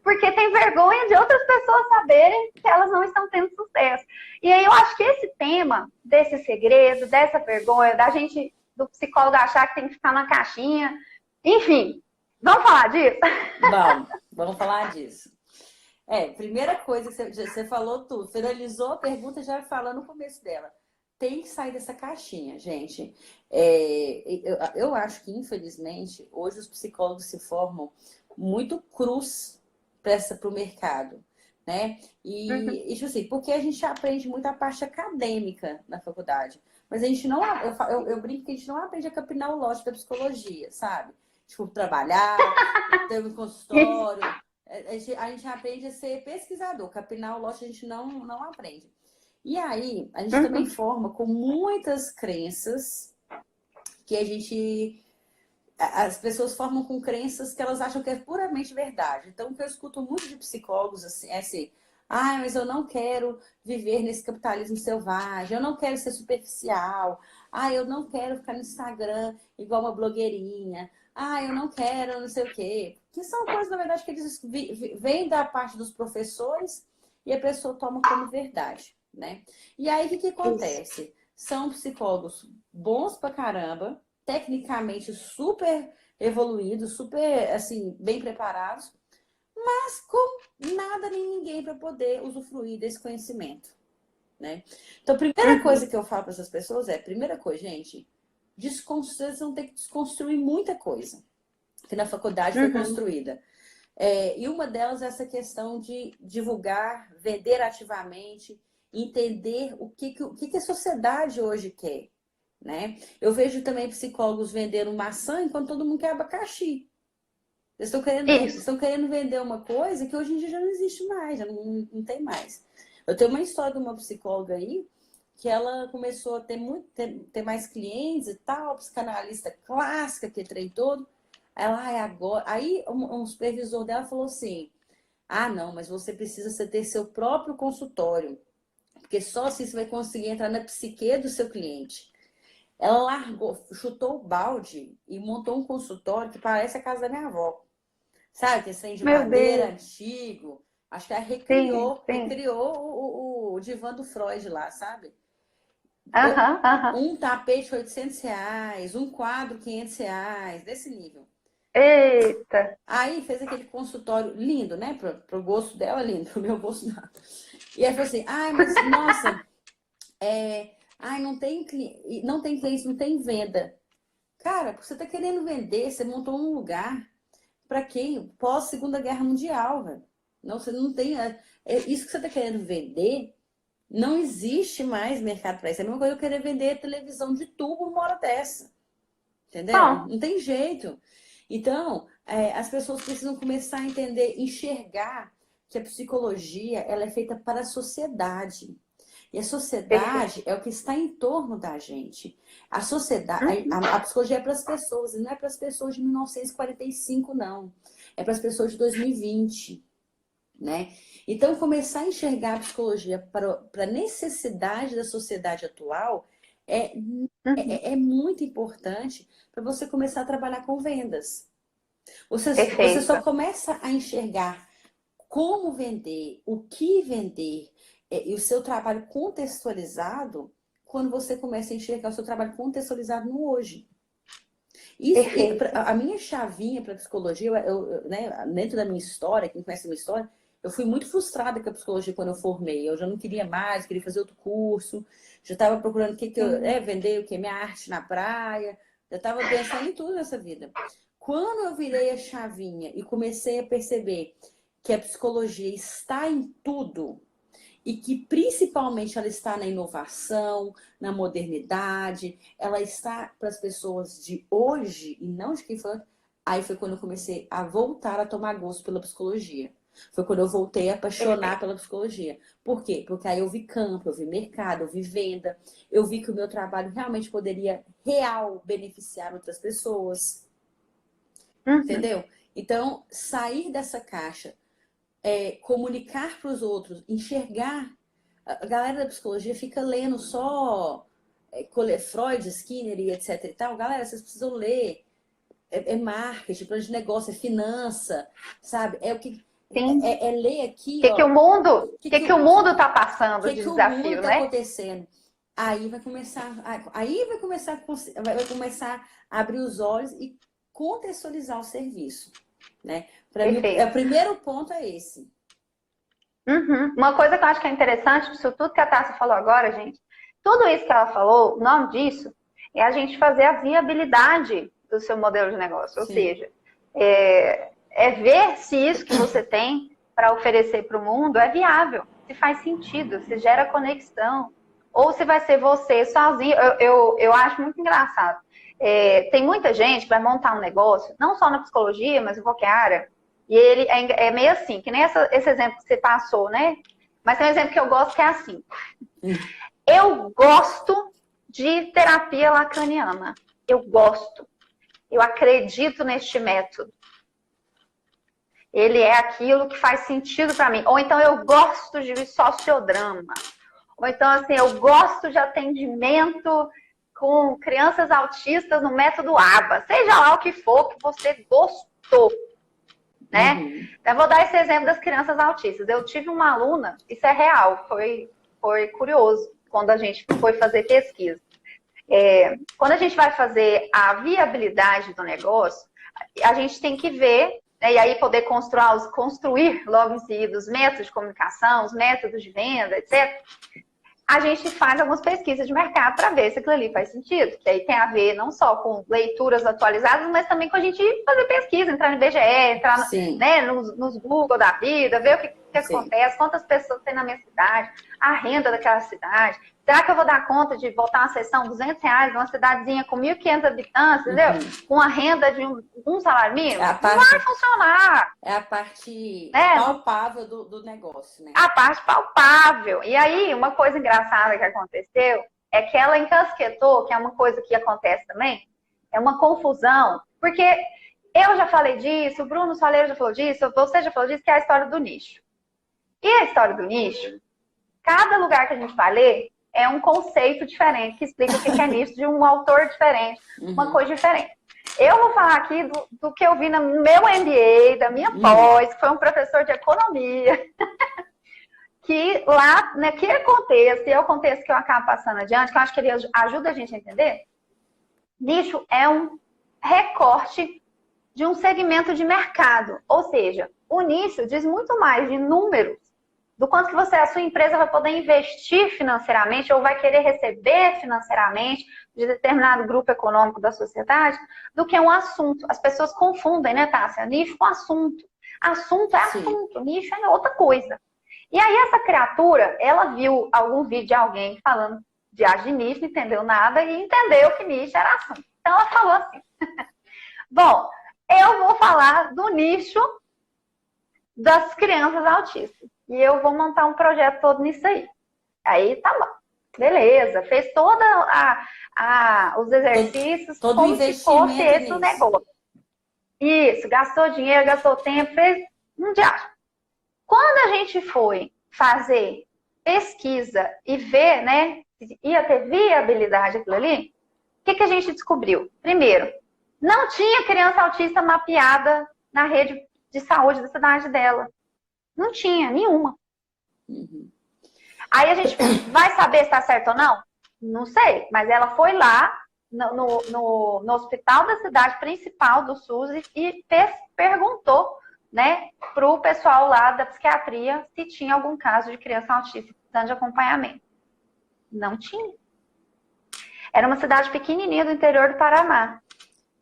porque tem vergonha de outras pessoas saberem que elas não estão tendo sucesso. E aí eu acho que esse tema desse segredo, dessa vergonha, da gente, do psicólogo achar que tem que ficar na caixinha, enfim, vamos falar disso? Vamos falar disso. Primeira coisa que você falou tudo, finalizou a pergunta já falando no começo dela. Tem que sair dessa caixinha, gente. Eu acho que, infelizmente, hoje os psicólogos se formam muito crus para o mercado, né? E tipo assim, porque a gente aprende muito a parte acadêmica na faculdade, mas a gente não, eu brinco que a gente não aprende a capinar o lote da psicologia, sabe? Tipo, trabalhar, ter um consultório. A gente aprende a ser pesquisador, capinar o lote a gente não aprende. E aí, a gente também forma com muitas crenças que a gente... As pessoas formam com crenças que elas acham que é puramente verdade. Então, o que eu escuto muito de psicólogos assim, é assim: ah, mas eu não quero viver nesse capitalismo selvagem, eu não quero ser superficial, ah, eu não quero ficar no Instagram igual uma blogueirinha, ah, eu não quero não sei o quê. Que são coisas, na verdade, que eles vêm da parte dos professores e a pessoa toma como verdade, né? E aí, o que Isso. acontece? São psicólogos bons pra caramba, tecnicamente super evoluídos, super, assim, bem preparados, mas com nada nem ninguém para poder usufruir desse conhecimento, né? Então, a primeira coisa que eu falo para essas pessoas é, primeira coisa, gente, vocês vão ter que desconstruir muita coisa que na faculdade foi construída. E uma delas é essa questão de divulgar, vender ativamente, entender o que a sociedade hoje quer, né? Eu vejo também psicólogos vendendo maçã enquanto todo mundo quer abacaxi. Eles Isso. estão querendo vender uma coisa que hoje em dia já não existe mais, já não tem mais. Eu tenho uma história de uma psicóloga aí que ela começou a ter mais clientes e tal, psicanalista clássica, que trem todo. Ela, é agora. Aí um supervisor dela falou assim: ah, não, mas você precisa ter seu próprio consultório, porque só assim você vai conseguir entrar na psique do seu cliente. Ela largou, chutou o balde e montou um consultório que parece a casa da minha avó. Sabe, esse trem de Meu madeira Deus. antigo. Acho que ela Sim, recriou, sim. recriou o divã do Freud lá, sabe? Aham, aham. Um tapete R$ 800, um quadro R$ 500, desse nível. Eita. Aí fez aquele consultório lindo, né? Pro gosto dela, lindo. Pro meu gosto, não. E aí falou assim: ai, mas nossa, ai, não tem cliente, não tem venda. Cara, você tá querendo vender, você montou um lugar para quem? Pós Segunda Guerra Mundial, velho. Não, você não tem. Isso que você tá querendo vender, não existe mais mercado para isso. É a mesma coisa eu querer vender televisão de tubo uma hora dessa. Entendeu? Bom, Não tem jeito. Então, as pessoas precisam começar a entender, enxergar que a psicologia ela é feita para a sociedade. E a perfeito. sociedade é o que está em torno da gente. A sociedade, Uhum. a psicologia é para as pessoas, e não é para as pessoas de 1945, não. É para as pessoas de 2020, né? Então, começar a enxergar a psicologia para a necessidade da sociedade atual é, Uhum. é muito importante para você começar a trabalhar com vendas. Você só Perfeito. começa a enxergar como vender, o que vender, e o seu trabalho contextualizado quando você começa a enxergar o seu trabalho contextualizado no hoje. Isso, Perfeito. a minha chavinha para psicologia, né, dentro da minha história, quem conhece a minha história, eu fui muito frustrada com a psicologia quando eu formei. Eu já não queria mais, queria fazer outro curso, já estava procurando o que eu Sim. vender, o que minha arte na praia, já estava pensando em tudo nessa vida. Quando eu virei a chavinha e comecei a perceber que a psicologia está em tudo, e que principalmente ela está na inovação, na modernidade, ela está para as pessoas de hoje e não de quem foi. Aí foi quando eu comecei a voltar a tomar gosto pela psicologia. Foi quando eu voltei a apaixonar Perfeito. pela psicologia. Por quê? Porque aí eu vi campo, eu vi mercado, eu vi venda, eu vi que o meu trabalho realmente poderia real beneficiar outras pessoas, Uhum. entendeu? Então, sair dessa caixa, comunicar para os outros, enxergar. A galera da psicologia fica lendo só Freud, Skinner e etc e tal. Galera, vocês precisam ler. É marketing, plano de negócio, é finança, sabe? É o que Sim. é ler aqui, Que ó, o mundo, o que, que o mundo está o passando que, de que o mundo desafio, está né? acontecendo. Aí vai começar a abrir os olhos e contextualizar o serviço, né? Para mim, o Perfeito. primeiro ponto é esse. Uhum. Uma coisa que eu acho que é interessante disso tudo que a Tássia falou agora, gente, tudo isso que ela falou, o nome disso é a gente fazer a viabilidade do seu modelo de negócio. Ou Sim. seja, é ver se isso que você tem para oferecer para o mundo é viável, se faz sentido, se gera conexão, ou se vai ser você sozinho. Eu acho muito engraçado. Tem muita gente que vai montar um negócio, não só na psicologia, mas em qualquer área, e ele é meio assim, que nem esse exemplo que você passou, né? Mas tem um exemplo que eu gosto que é assim. Eu gosto de terapia lacaniana. Eu gosto. Eu acredito neste método. Ele é aquilo que faz sentido para mim. Ou então eu gosto de sociodrama. Ou então, assim, eu gosto de atendimento com crianças autistas no método ABA. Seja lá o que for que você gostou, né? Então, eu vou dar esse exemplo das crianças autistas. Eu tive uma aluna, isso é real, foi curioso quando a gente foi fazer pesquisa. Quando a gente vai fazer a viabilidade do negócio, a gente tem que ver, né, e aí poder construir logo em seguida os métodos de comunicação, os métodos de venda, etc. A gente faz algumas pesquisas de mercado para ver se aquilo ali faz sentido. Que aí tem a ver não só com leituras atualizadas, mas também com a gente fazer pesquisa, entrar no IBGE, entrar né, nos Google da vida, ver o que acontece, quantas pessoas tem na minha cidade, a renda daquela cidade. Será que eu vou dar conta de voltar uma sessão R$200 numa cidadezinha com 1.500 habitantes, entendeu? Com a renda de um salário mínimo? Não vai funcionar. É a parte palpável do negócio, né? A parte palpável. E aí, uma coisa engraçada que aconteceu é que ela encasquetou, que é uma coisa que acontece também, é uma confusão, porque eu já falei disso, o Bruno Soleiro já falou disso, você já falou disso, que é a história do nicho. E a história do nicho, cada lugar que a gente vai ler, é um conceito diferente, que explica o que é nicho de um autor diferente, uma coisa diferente. Eu vou falar aqui do que eu vi no meu MBA, da minha pós, que foi um professor de economia, que lá, naquele contexto, e é o contexto que eu acabo passando adiante, que eu acho que ele ajuda a gente a entender, nicho é um recorte de um segmento de mercado. Ou seja, o nicho diz muito mais de números, do quanto que a sua empresa vai poder investir financeiramente ou vai querer receber financeiramente de determinado grupo econômico da sociedade, do que um assunto. As pessoas confundem, né, Tássia? Nicho com assunto. Assunto é assunto, nicho é outra coisa. E aí essa criatura, ela viu algum vídeo de alguém falando de arte de nicho, não entendeu nada e entendeu que nicho era assunto. Então ela falou assim, bom, eu vou falar do nicho das crianças autistas. E eu vou montar um projeto todo nisso aí. Aí tá bom. Beleza. Fez todos os exercícios todo como se fosse esse o negócio. Isso. Gastou dinheiro, gastou tempo, fez um diacho. Quando a gente foi fazer pesquisa e ver, né, se ia ter viabilidade aquilo ali, o que a gente descobriu? Primeiro, não tinha criança autista mapeada na rede de saúde da cidade dela. Não tinha nenhuma. Aí a gente vai saber se está certo ou não? Não sei, mas ela foi lá no hospital da cidade principal do SUS e perguntou, né, para o pessoal lá da psiquiatria se tinha algum caso de criança autista precisando de acompanhamento. Não tinha. Era uma cidade pequenininha do interior do Paraná.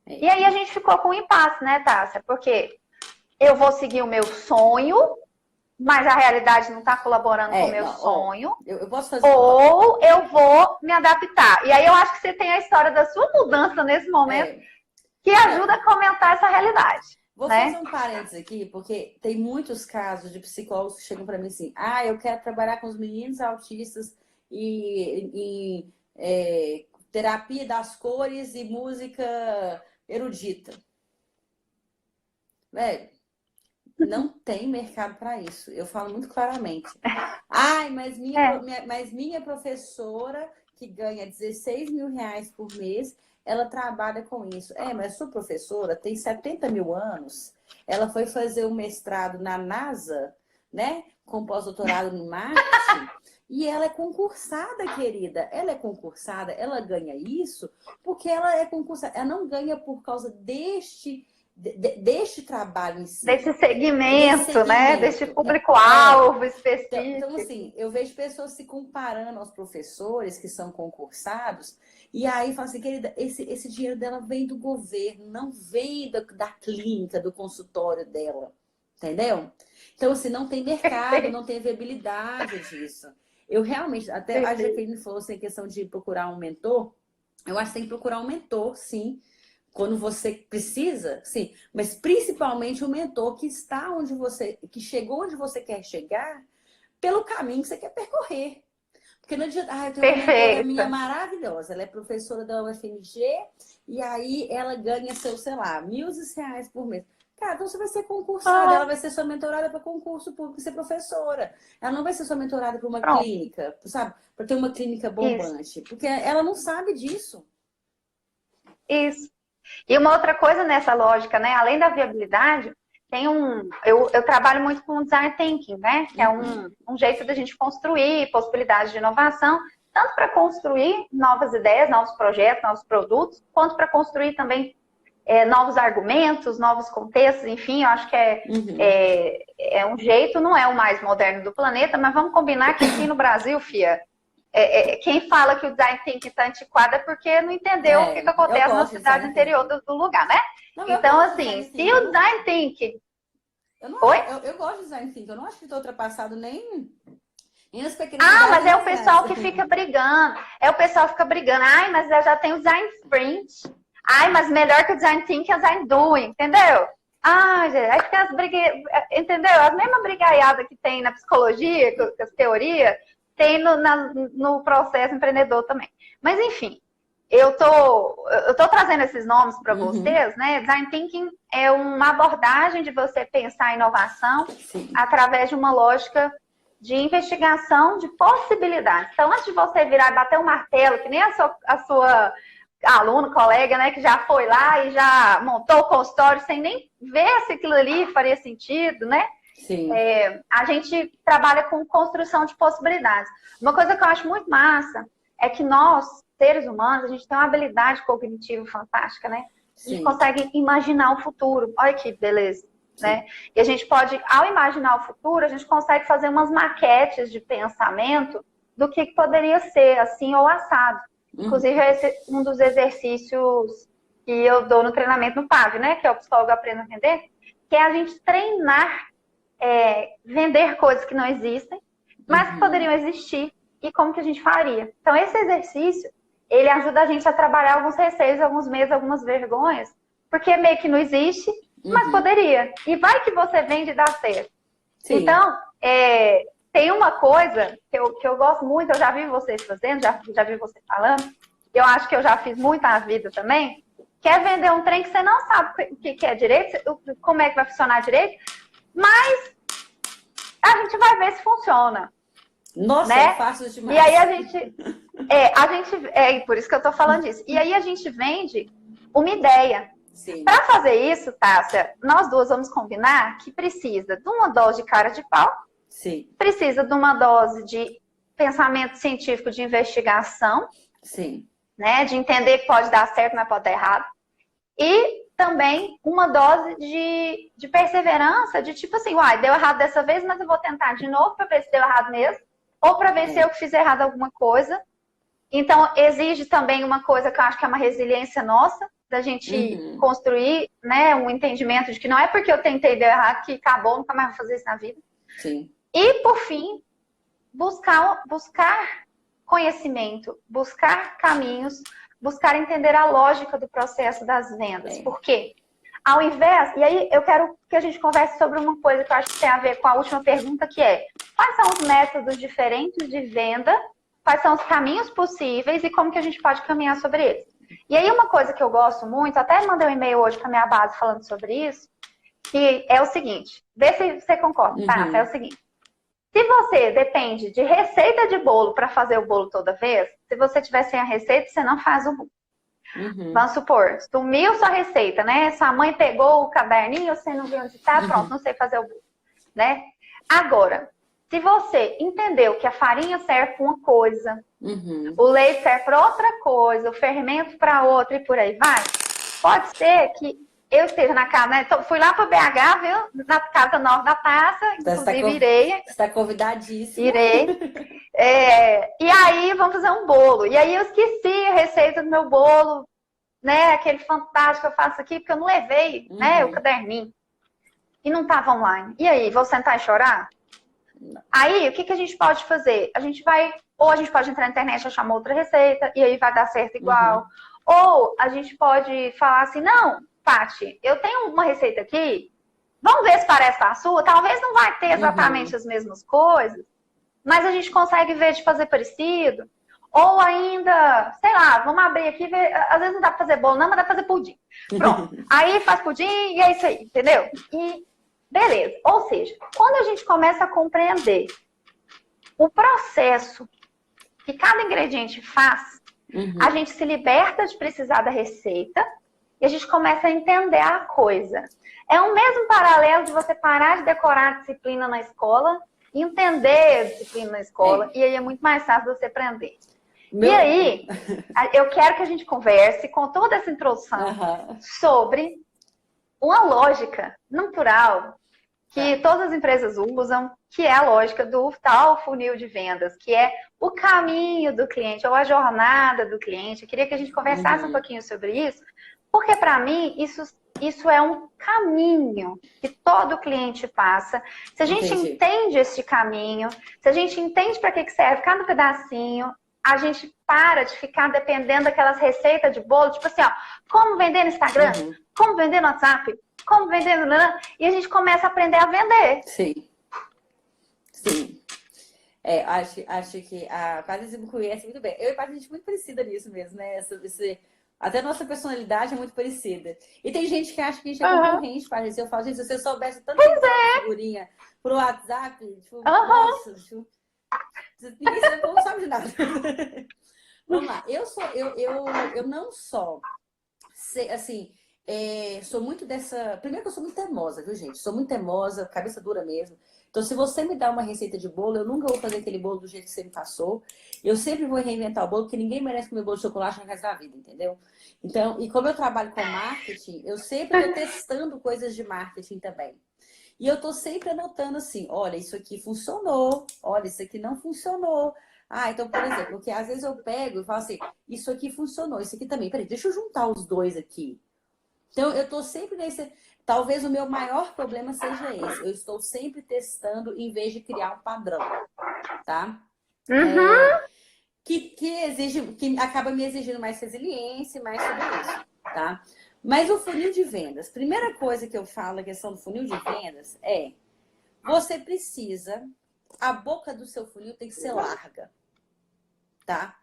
E aí a gente ficou com um impasse, né, Tássia? Porque eu vou seguir o meu sonho, mas a realidade não está colaborando com o meu sonho. Eu posso fazer ou eu vou me adaptar. E aí eu acho que você tem a história da sua mudança nesse momento que ajuda a comentar essa realidade. Vou fazer um parênteses aqui, porque tem muitos casos de psicólogos que chegam para mim assim, eu quero trabalhar com os meninos autistas e terapia das cores e música erudita. Velho, não tem mercado para isso. Eu falo muito claramente. Mas minha professora, que ganha 16 mil reais por mês, ela trabalha com isso. Mas sua professora tem 70 mil anos. Ela foi fazer um mestrado na NASA, né? Com pós-doutorado em marketing. E ela é concursada, querida. Ela é concursada, ela ganha isso porque ela é concursada. Ela não ganha por causa deste trabalho em si. Desse segmento, né? Deste público-alvo específico. Então, assim, eu vejo pessoas se comparando aos professores que são concursados, e aí falam assim, querida, esse dinheiro dela vem do governo, não vem da clínica, do consultório dela. Entendeu? Então, assim, não tem mercado, não tem viabilidade disso. Eu realmente, até a Jaqueline falou assim, a questão de procurar um mentor, eu acho que tem que procurar um mentor, sim, quando você precisa, sim, mas principalmente o mentor que está onde você, que chegou onde você quer chegar, pelo caminho que você quer percorrer. Porque não adianta. Eu tenho uma mentora minha maravilhosa, ela é professora da UFMG, e aí ela ganha seus, sei lá, R$ 1.000 por mês. Cara, então você vai ser concursada, ela vai ser sua mentorada para concurso público e ser professora. Ela não vai ser sua mentorada para uma clínica, sabe? Para ter uma clínica bombante. Isso. Porque ela não sabe disso. Isso. E uma outra coisa nessa lógica, né? Além da viabilidade, tem eu trabalho muito com design thinking, né? Que é um jeito da gente construir possibilidades de inovação, tanto para construir novas ideias, novos projetos, novos produtos, quanto para construir também novos argumentos, novos contextos, enfim, eu acho que é um jeito, não é o mais moderno do planeta, mas vamos combinar que aqui no Brasil, Fia, quem fala que o design thinking está antiquado é porque não entendeu o que acontece na cidade interior do lugar, né? Não, então, assim, se o design thinking... Eu gosto de design thinking, eu não acho que está ultrapassado nem nas pequenas... mas é o pessoal que fica brigando. Ai, mas eu já tenho o design sprint. Ai, mas melhor que o design thinking é o design doing, entendeu? Gente, aí fica as brigas, entendeu? As mesmas brigaiadas que tem na psicologia, com as teorias, tem no processo empreendedor também. Mas, enfim, eu tô trazendo esses nomes para vocês, né? Design thinking é uma abordagem de você pensar a inovação através de uma lógica de investigação de possibilidades. Então, antes de você virar e bater um martelo, que nem a sua aluno, colega, né, que já foi lá e já montou o consultório sem nem ver se aquilo ali faria sentido, né? Sim. A gente trabalha com construção de possibilidades. Uma coisa que eu acho muito massa é que nós, seres humanos, a gente tem uma habilidade cognitiva fantástica, né? A gente consegue imaginar o futuro. Olha que beleza, né? E a gente pode, ao imaginar o futuro, a gente consegue fazer umas maquetes de pensamento do que poderia ser, assim ou assado. Inclusive, esse é um dos exercícios que eu dou no treinamento no PAV, né? Que é o Psicólogo Aprenda a Vender, que é a gente treinar, vender coisas que não existem, mas que poderiam existir e como que a gente faria. Então, esse exercício, ele ajuda a gente a trabalhar alguns receios, alguns medos, algumas vergonhas, porque meio que não existe, mas poderia. E vai que você vende e dá certo. Sim. Então, tem uma coisa que eu gosto muito, eu já vi vocês fazendo, já vi você falando, eu acho que eu já fiz muito na vida também, que é vender um trem que você não sabe o que é direito, como é que vai funcionar direito, mas a gente vai ver se funciona. Nossa, né? É fácil demais. E aí a gente, por isso que eu tô falando disso. E aí a gente vende uma ideia. Para fazer isso, Tássia, nós duas vamos combinar que precisa de uma dose de cara de pau, precisa de uma dose de pensamento científico de investigação, né? De entender que pode dar certo, mas pode dar errado. E também uma dose de perseverança, de tipo assim, deu errado dessa vez, mas eu vou tentar de novo para ver se deu errado mesmo, ou para ver se eu que fiz errado alguma coisa. Então, exige também uma coisa que eu acho que é uma resiliência nossa, da gente construir, né, um entendimento de que não é porque eu tentei e deu errado que acabou, nunca mais vou fazer isso na vida. E, por fim, buscar conhecimento, buscar caminhos, buscar entender a lógica do processo das vendas. Por quê? Ao invés... E aí, eu quero que a gente converse sobre uma coisa que eu acho que tem a ver com a última pergunta, que é: quais são os métodos diferentes de venda? Quais são os caminhos possíveis e como que a gente pode caminhar sobre eles? E aí, uma coisa que eu gosto muito, até mandei um e-mail hoje para minha base falando sobre isso, que é o seguinte, vê se você concorda, tá? É o seguinte: se você depende de receita de bolo para fazer o bolo toda vez, se você tiver sem a receita, você não faz o bolo. Vamos supor, sumiu sua receita, né? Sua mãe pegou o caderninho, você não viu onde está, pronto, não sei fazer o bolo, né? Agora, se você entendeu que a farinha serve para uma coisa, o leite serve para outra coisa, o fermento para outra e por aí vai, pode ser que eu esteja na casa, né? Então, fui lá para BH, viu? Na casa nova da Taça, inclusive irei. Você está convidadíssima. Irei. E aí, vamos fazer um bolo. E aí, eu esqueci a receita do meu bolo, né? Aquele fantástico que eu faço aqui, porque eu não levei, né? O caderninho. E não estava online. E aí, vou sentar e chorar? Aí, o que a gente pode fazer? A gente pode entrar na internet e achar uma outra receita, e aí vai dar certo igual. Ou a gente pode falar assim: não, Paty, eu tenho uma receita aqui, vamos ver se parece com a sua. Talvez não vai ter exatamente as mesmas coisas, mas a gente consegue ver de fazer parecido. Ou ainda, sei lá, vamos abrir aqui e ver. Às vezes não dá pra fazer bolo, não, mas dá pra fazer pudim. Pronto. Aí faz pudim e é isso aí, entendeu? E beleza. Ou seja, quando a gente começa a compreender o processo que cada ingrediente faz, a gente se liberta de precisar da receita e a gente começa a entender a coisa. É o mesmo paralelo de você parar de decorar a disciplina na escola e entender a disciplina na escola, e aí é muito mais fácil você aprender. E aí, eu quero que a gente converse com toda essa introdução sobre uma lógica natural que todas as empresas usam, que é a lógica do tal funil de vendas, que é o caminho do cliente, ou a jornada do cliente. Eu queria que a gente conversasse um pouquinho sobre isso, porque para mim isso é um caminho que todo cliente passa. Se a gente entende esse caminho, se a gente entende para que serve cada pedacinho, a gente para de ficar dependendo daquelas receitas de bolo, tipo assim, ó, como vender no Instagram, como vender no WhatsApp, como vender no... E a gente começa a aprender a vender. Sim. Acho que a Patrícia me conhece muito bem. Eu e a Patrícia, a gente é muito parecida nisso mesmo, né? Até a nossa personalidade é muito parecida. E tem gente que acha que a gente é concorrente, Patrícia. Eu falo, gente, se você soubesse tanto figurinha pro WhatsApp, tipo, nossa, tipo, ninguém sabe de nada. Vamos lá. Eu não só sei, assim, sou muito dessa... Primeiro que eu sou muito teimosa, viu, gente? Sou muito teimosa, cabeça dura mesmo. Então, se você me dá uma receita de bolo, eu nunca vou fazer aquele bolo do jeito que você me passou. Eu sempre vou reinventar o bolo, porque ninguém merece comer bolo de chocolate no resto da vida, entendeu? Então, e como eu trabalho com marketing, eu sempre estou testando coisas de marketing também. E eu tô sempre anotando assim, olha, isso aqui funcionou, olha, isso aqui não funcionou. Então, por exemplo, porque às vezes eu pego e falo assim, isso aqui funcionou, isso aqui também. Peraí, deixa eu juntar os dois aqui. Então, eu tô sempre nesse... Talvez o meu maior problema seja esse. Eu estou sempre testando em vez de criar um padrão, tá? Que acaba me exigindo mais resiliência e mais tudo isso, tá? Mas o funil de vendas, primeira coisa que eu falo, a questão do funil de vendas é, você precisa, a boca do seu funil tem que ser larga, tá?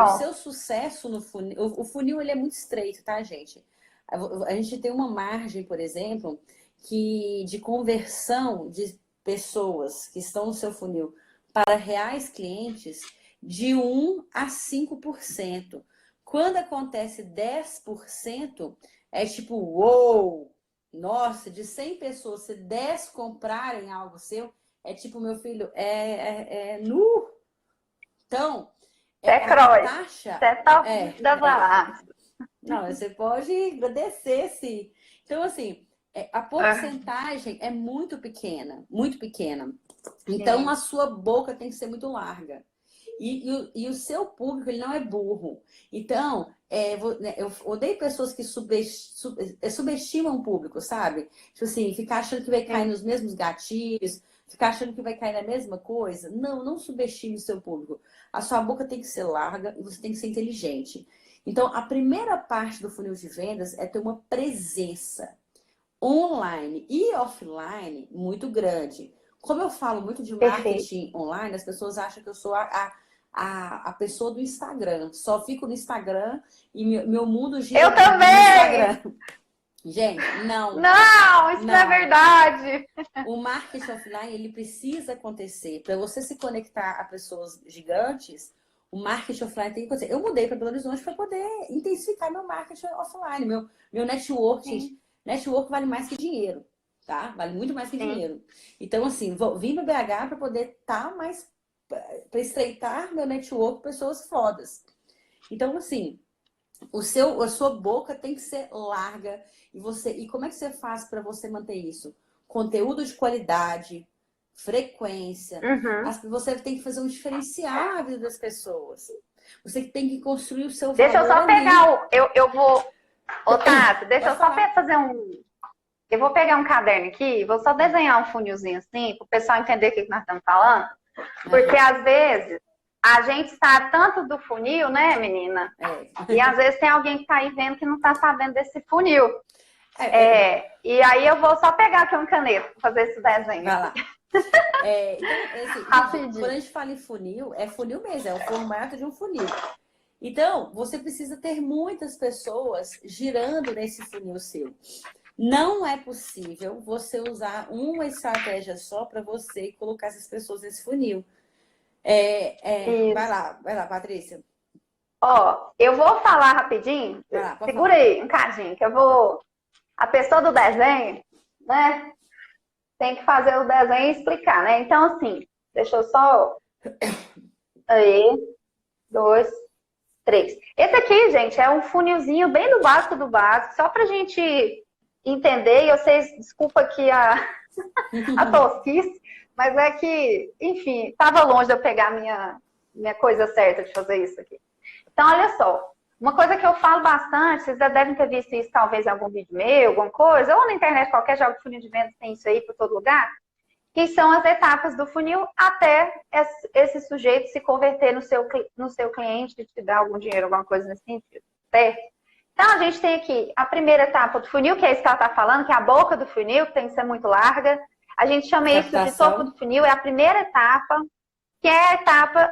O seu sucesso no funil, o funil ele é muito estreito, tá, gente? A gente tem uma margem, por exemplo, de conversão de pessoas que estão no seu funil para reais clientes de 1 a 5%. Quando acontece 10%, é tipo, uou! Nossa, de 100 pessoas, se 10 comprarem algo seu, é tipo, meu filho, nu. Então, a taxa... Não, você pode agradecer, sim. Então, assim, a porcentagem é muito pequena, muito pequena. Então, a sua boca tem que ser muito larga. E o seu público, ele não é burro. Então, eu odeio pessoas que subestimam o público, sabe? Tipo assim, ficar achando que vai cair nos mesmos gatilhos, ficar achando que vai cair na mesma coisa. Não subestime o seu público. A sua boca tem que ser larga e você tem que ser inteligente. Então, a primeira parte do funil de vendas é ter uma presença online e offline muito grande. Como eu falo muito de marketing online, as pessoas acham que eu sou a pessoa do Instagram. Só fico no Instagram e meu mundo gira no Instagram. Gente, não. Não, isso não é verdade. O marketing offline, ele precisa acontecer. Para você se conectar a pessoas gigantes, o marketing offline tem que acontecer. Eu mudei para Belo Horizonte para poder intensificar meu marketing offline, meu network. Network vale mais que dinheiro, tá? Vale muito mais que dinheiro. Então, assim, vim para BH para poder estar mais... para estreitar meu network com pessoas fodas. Então, assim, a sua boca tem que ser larga. E como é que você faz para você manter isso? Conteúdo de qualidade, frequência. Você tem que fazer um diferencial na vida das pessoas. Você tem que construir o seu valor. Deixa eu só pegar eu vou... Ô, Tati, deixa eu só fazer eu vou pegar um caderno aqui, vou só desenhar um funilzinho assim, para o pessoal entender o que nós estamos falando. Porque às vezes a gente sabe tanto do funil, né, menina? E às vezes tem alguém que está aí vendo que não está sabendo desse funil. E aí eu vou só pegar aqui uma caneta para fazer esse desenho. Vai lá. Então, assim, Rapidinho. quando a gente fala em funil, é funil mesmo, é o formato de um funil. Então, você precisa ter muitas pessoas girando nesse funil seu. Não é possível você usar uma estratégia só para você colocar essas pessoas nesse funil. Isso. Vai lá, Patrícia. Ó, eu vou falar rapidinho. Vai lá, pode Segura falar. aí um cadinho, que eu vou. A pessoa do desenho, né? Tem que fazer o desenho e explicar, né? Então, assim, deixa eu só. Aí, dois, três. Esse aqui, gente, é um funilzinho bem do básico, só pra gente entender. E vocês, desculpa aqui a tosquice, mas é que, enfim, estava longe de eu pegar minha coisa certa de fazer isso aqui. Então, olha só. Uma coisa que eu falo bastante, vocês já devem ter visto isso talvez em algum vídeo meu, alguma coisa, ou na internet, qualquer jogo de funil de vendas tem isso aí por todo lugar, que são as etapas do funil até esse sujeito se converter no seu cliente e te dar algum dinheiro, alguma coisa nesse sentido, certo? Então, a gente tem aqui a primeira etapa do funil, que é isso que ela está falando, que é a boca do funil, que tem que ser muito larga. A gente chama isso de topo do funil, é a primeira etapa, que é a etapa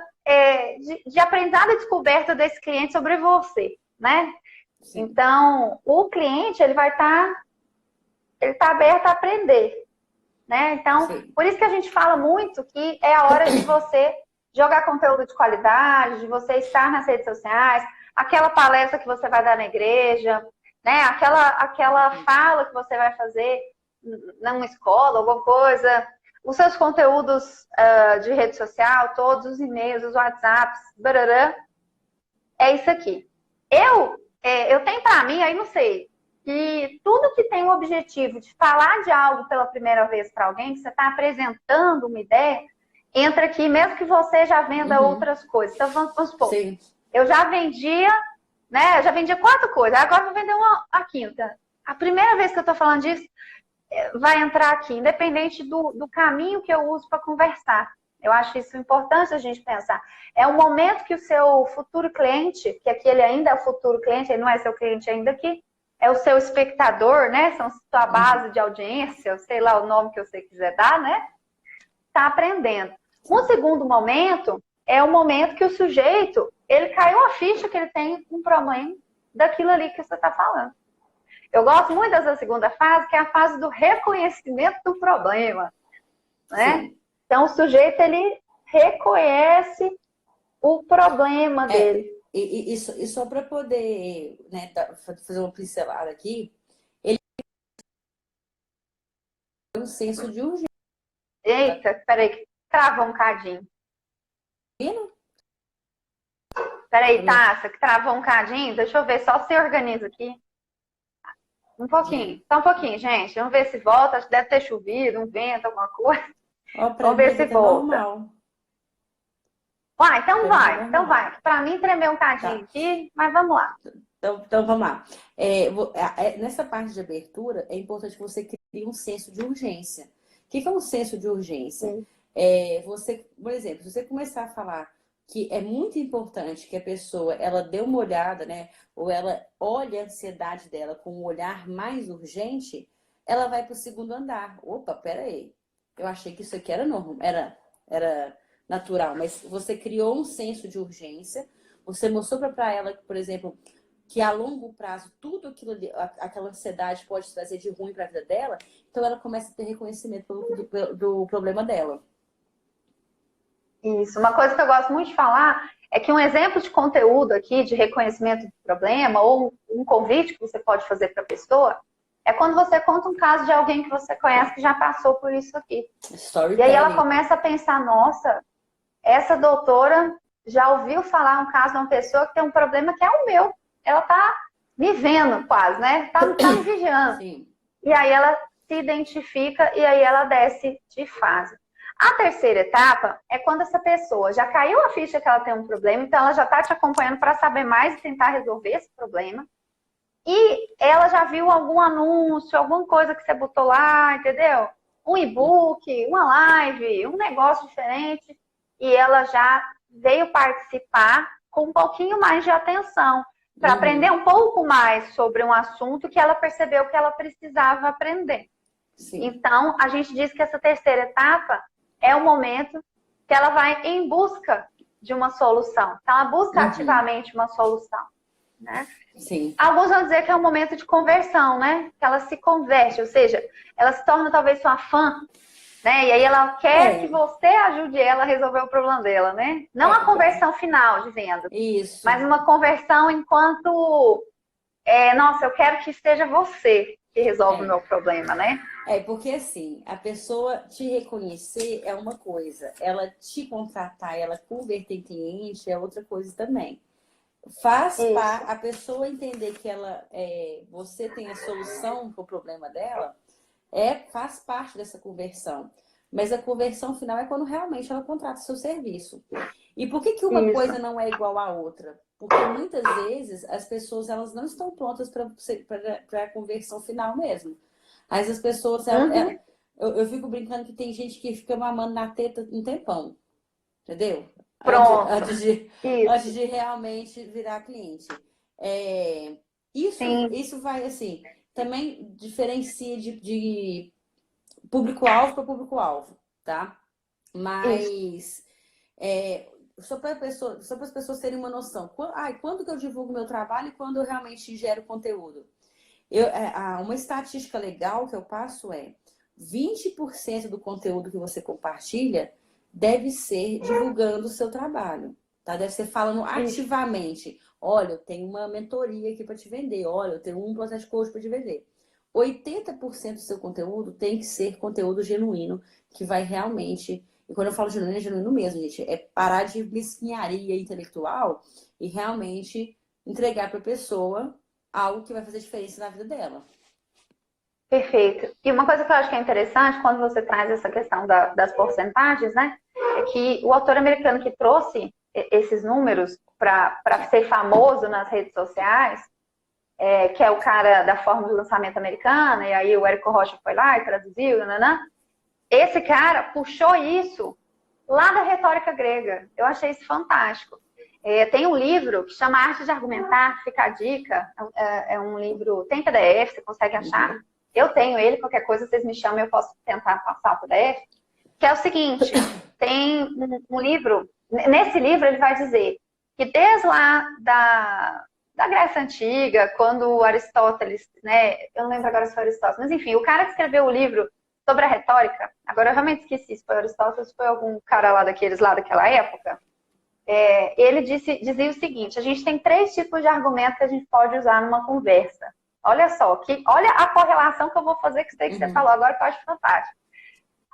de aprendizado e descoberta desse cliente sobre você, né? Sim. Então, o cliente, ele vai estar aberto a aprender, né? Então, sim, por isso que a gente fala muito que é a hora de você jogar conteúdo de qualidade, de você estar nas redes sociais, aquela palestra que você vai dar na igreja, né? Aquela fala que você vai fazer numa escola, alguma coisa, os seus conteúdos de rede social, todos os e-mails, os WhatsApps, barará, é isso aqui. Eu tenho para mim, aí não sei, que tudo que tem o objetivo de falar de algo pela primeira vez para alguém, que você está apresentando uma ideia, entra aqui, mesmo que você já venda outras coisas. Então, vamos supor, sim, eu já vendia, né? Eu já vendia 4 coisas, agora eu vou vender a quinta. A primeira vez que eu estou falando disso, vai entrar aqui, independente do caminho que eu uso para conversar. Eu acho isso importante a gente pensar. É o momento que o seu futuro cliente, que aqui ele ainda é o futuro cliente, ele não é seu cliente ainda aqui, é o seu espectador, né? São sua base de audiência, sei lá o nome que você quiser dar, né? Está aprendendo. Um segundo momento é o momento que o sujeito, ele caiu a ficha que ele tem um problema daquilo ali que você está falando. Eu gosto muito dessa segunda fase, que é a fase do reconhecimento do problema, né? Sim. Então, o sujeito, ele reconhece o problema dele. E só para poder, né, fazer uma pincelada aqui, ele tem um senso de urgência. Eita, peraí, que travou um cadinho. Peraí, Tassa, que travou um cadinho. Deixa eu ver, só se organiza aqui. Um pouquinho, só um pouquinho, gente. Vamos ver se volta. Acho que deve ter chovido, um vento, alguma coisa. Vamos ver se volta. Normal. Uai, então vai, então vai. Para mim tremeu um cadinho aqui, mas vamos lá. Então vamos lá. Nessa parte de abertura, é importante que você crie um senso de urgência. O que é um senso de urgência? Você, por exemplo, se você começar a falar que é muito importante que a pessoa ela dê uma olhada, né? Ou ela olhe a ansiedade dela com um olhar mais urgente, ela vai para o segundo andar. Opa, peraí. Eu achei que isso aqui era normal, era natural, mas você criou um senso de urgência, você mostrou para ela, por exemplo, que a longo prazo tudo aquilo ali, aquela ansiedade pode trazer de ruim para a vida dela, então ela começa a ter reconhecimento do problema dela. Isso. Uma coisa que eu gosto muito de falar é que um exemplo de conteúdo aqui, de reconhecimento do problema, ou um convite que você pode fazer para a pessoa, é quando você conta um caso de alguém que você conhece que já passou por isso aqui. E aí ela começa a pensar, nossa, essa doutora já ouviu falar um caso de uma pessoa que tem um problema que é o meu. Ela tá me vendo quase, né? Tá me vigiando. Sim. E aí ela se identifica e aí ela desce de fase. A terceira etapa é quando essa pessoa já caiu a ficha que ela tem um problema, então ela já está te acompanhando para saber mais e tentar resolver esse problema. E ela já viu algum anúncio, alguma coisa que você botou lá, entendeu? Um e-book, uma live, um negócio diferente. E ela já veio participar com um pouquinho mais de atenção, para aprender um pouco mais sobre um assunto que ela percebeu que ela precisava aprender. Sim. Então, a gente diz que essa terceira etapa é o momento que ela vai em busca de uma solução. Então, ela busca ativamente uma solução, né? Sim. Alguns vão dizer que é um momento de conversão, né? Que ela se converte, ou seja, ela se torna talvez sua fã, né? E aí ela quer que você ajude ela a resolver o problema dela, né? Não a conversão final de venda, mas uma conversão enquanto, nossa, eu quero que seja você que resolve o meu problema, né? Porque assim, a pessoa te reconhecer é uma coisa, ela te contratar, ela converter em cliente é outra coisa também. A pessoa entender que você tem a solução para o problema dela, faz parte dessa conversão. Mas a conversão final é quando realmente ela contrata o seu serviço. E por que uma coisa não é igual à outra? Porque muitas vezes as pessoas elas não estão prontas para a conversão final mesmo. Mas as pessoas, eu fico brincando que tem gente que fica mamando na teta um tempão, entendeu? Pronto. Antes de realmente virar cliente. Isso vai assim, também diferencia de público-alvo para público-alvo, tá? Mas só para as pessoas terem uma noção. Quando que eu divulgo meu trabalho e quando eu realmente gero conteúdo? Uma estatística legal que eu passo 20% do conteúdo que você compartilha deve ser divulgando o seu trabalho, tá? Deve ser falando ativamente. Olha, eu tenho uma mentoria aqui para te vender. Olha, eu tenho um processo de coach para te vender. 80% do seu conteúdo tem que ser conteúdo genuíno, que vai realmente... E quando eu falo genuíno, é genuíno mesmo, gente. É parar de mesquinharia intelectual e realmente entregar para a pessoa algo que vai fazer diferença na vida dela. Perfeito. E uma coisa que eu acho que é interessante quando você traz essa questão das porcentagens, né? É que o autor americano que trouxe esses números para ser famoso nas redes sociais, que é o cara da forma de lançamento americana, e aí o Érico Rocha foi lá e traduziu, esse cara puxou isso lá da retórica grega. Eu achei isso fantástico. Tem um livro que chama Arte de Argumentar, fica a dica. É um livro, tem PDF, você consegue achar. Eu tenho ele, qualquer coisa vocês me chamam, eu posso tentar passar o PDF. Que é o seguinte, tem um livro, nesse livro ele vai dizer que desde lá da Grécia Antiga, quando Aristóteles, né, eu não lembro agora se foi Aristóteles, mas enfim, o cara que escreveu o livro sobre a retórica, agora eu realmente esqueci se foi Aristóteles, se foi algum cara lá daqueles lá daquela época, ele dizia o seguinte, a gente tem 3 tipos de argumentos que a gente pode usar numa conversa. Olha só, olha a correlação que eu vou fazer com isso aí que você falou agora, que eu acho fantástico.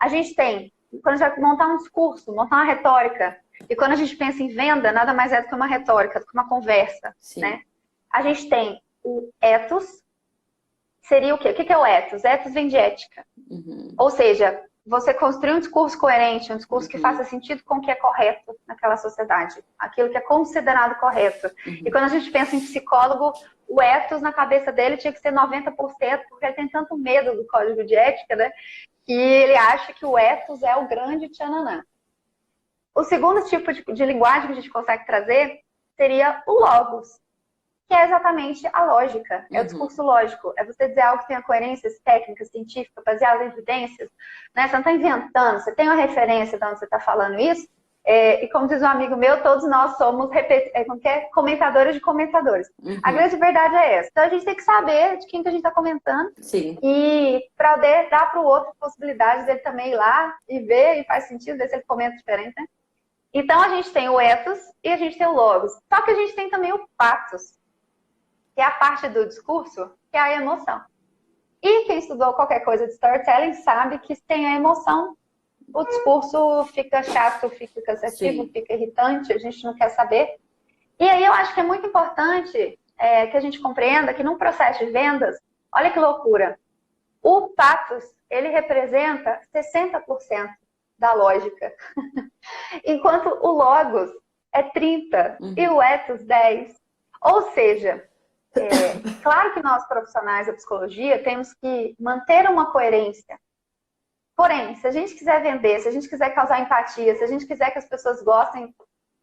A gente tem, quando a gente vai montar um discurso, montar uma retórica, e quando a gente pensa em venda, nada mais é do que uma retórica, do que uma conversa, né? A gente tem o ethos, seria o quê? O que é o ethos? Ethos vem de ética. Ou seja, você construir um discurso coerente, um discurso que faça sentido com o que é correto naquela sociedade, aquilo que é considerado correto. E quando a gente pensa em psicólogo, o ethos na cabeça dele tinha que ser 90%, porque ele tem tanto medo do código de ética, né? Que ele acha que o ethos é o grande tchananã. O segundo tipo de linguagem que a gente consegue trazer seria o logos, que é exatamente a lógica, é o discurso lógico, é você dizer algo que tenha coerências técnicas, científicas, baseadas em evidências, né? Você não está inventando, você tem uma referência de onde você está falando isso, e como diz um amigo meu, todos nós somos comentadores de comentadores. A grande verdade é essa. Então a gente tem que saber de quem que a gente está comentando. E para dar para o outro possibilidades dele também ir lá e ver, e faz sentido, ver se ele comenta diferente, né? Então a gente tem o ethos e a gente tem o logos. Só que a gente tem também o pathos, que é a parte do discurso, que é a emoção. E quem estudou qualquer coisa de storytelling sabe que sem a emoção, o discurso fica chato, fica cansativo, fica irritante, a gente não quer saber. E aí eu acho que é muito importante que a gente compreenda que num processo de vendas, olha que loucura, o pathos, ele representa 60% da lógica, enquanto o logos é 30% e o ethos 10%. Ou seja, claro que nós profissionais da psicologia temos que manter uma coerência. Porém, se a gente quiser vender, se a gente quiser causar empatia, se a gente quiser que as pessoas gostem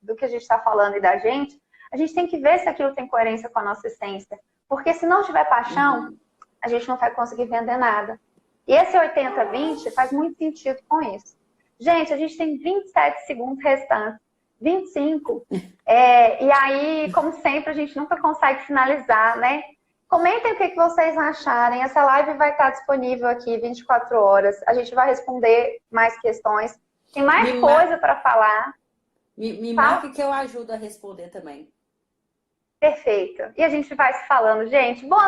do que a gente está falando e da gente, a gente tem que ver se aquilo tem coerência com a nossa essência. Porque se não tiver paixão, a gente não vai conseguir vender nada. E esse 80-20 faz muito sentido com isso. Gente, a gente tem 27 segundos restantes. 25. E aí, como sempre, a gente nunca consegue finalizar, né? Comentem o que vocês acharem. Essa live vai estar disponível aqui 24 horas. A gente vai responder mais questões. Tem mais coisa para falar. Me marque que eu ajudo a responder também. Perfeito. E a gente vai se falando, gente. Boa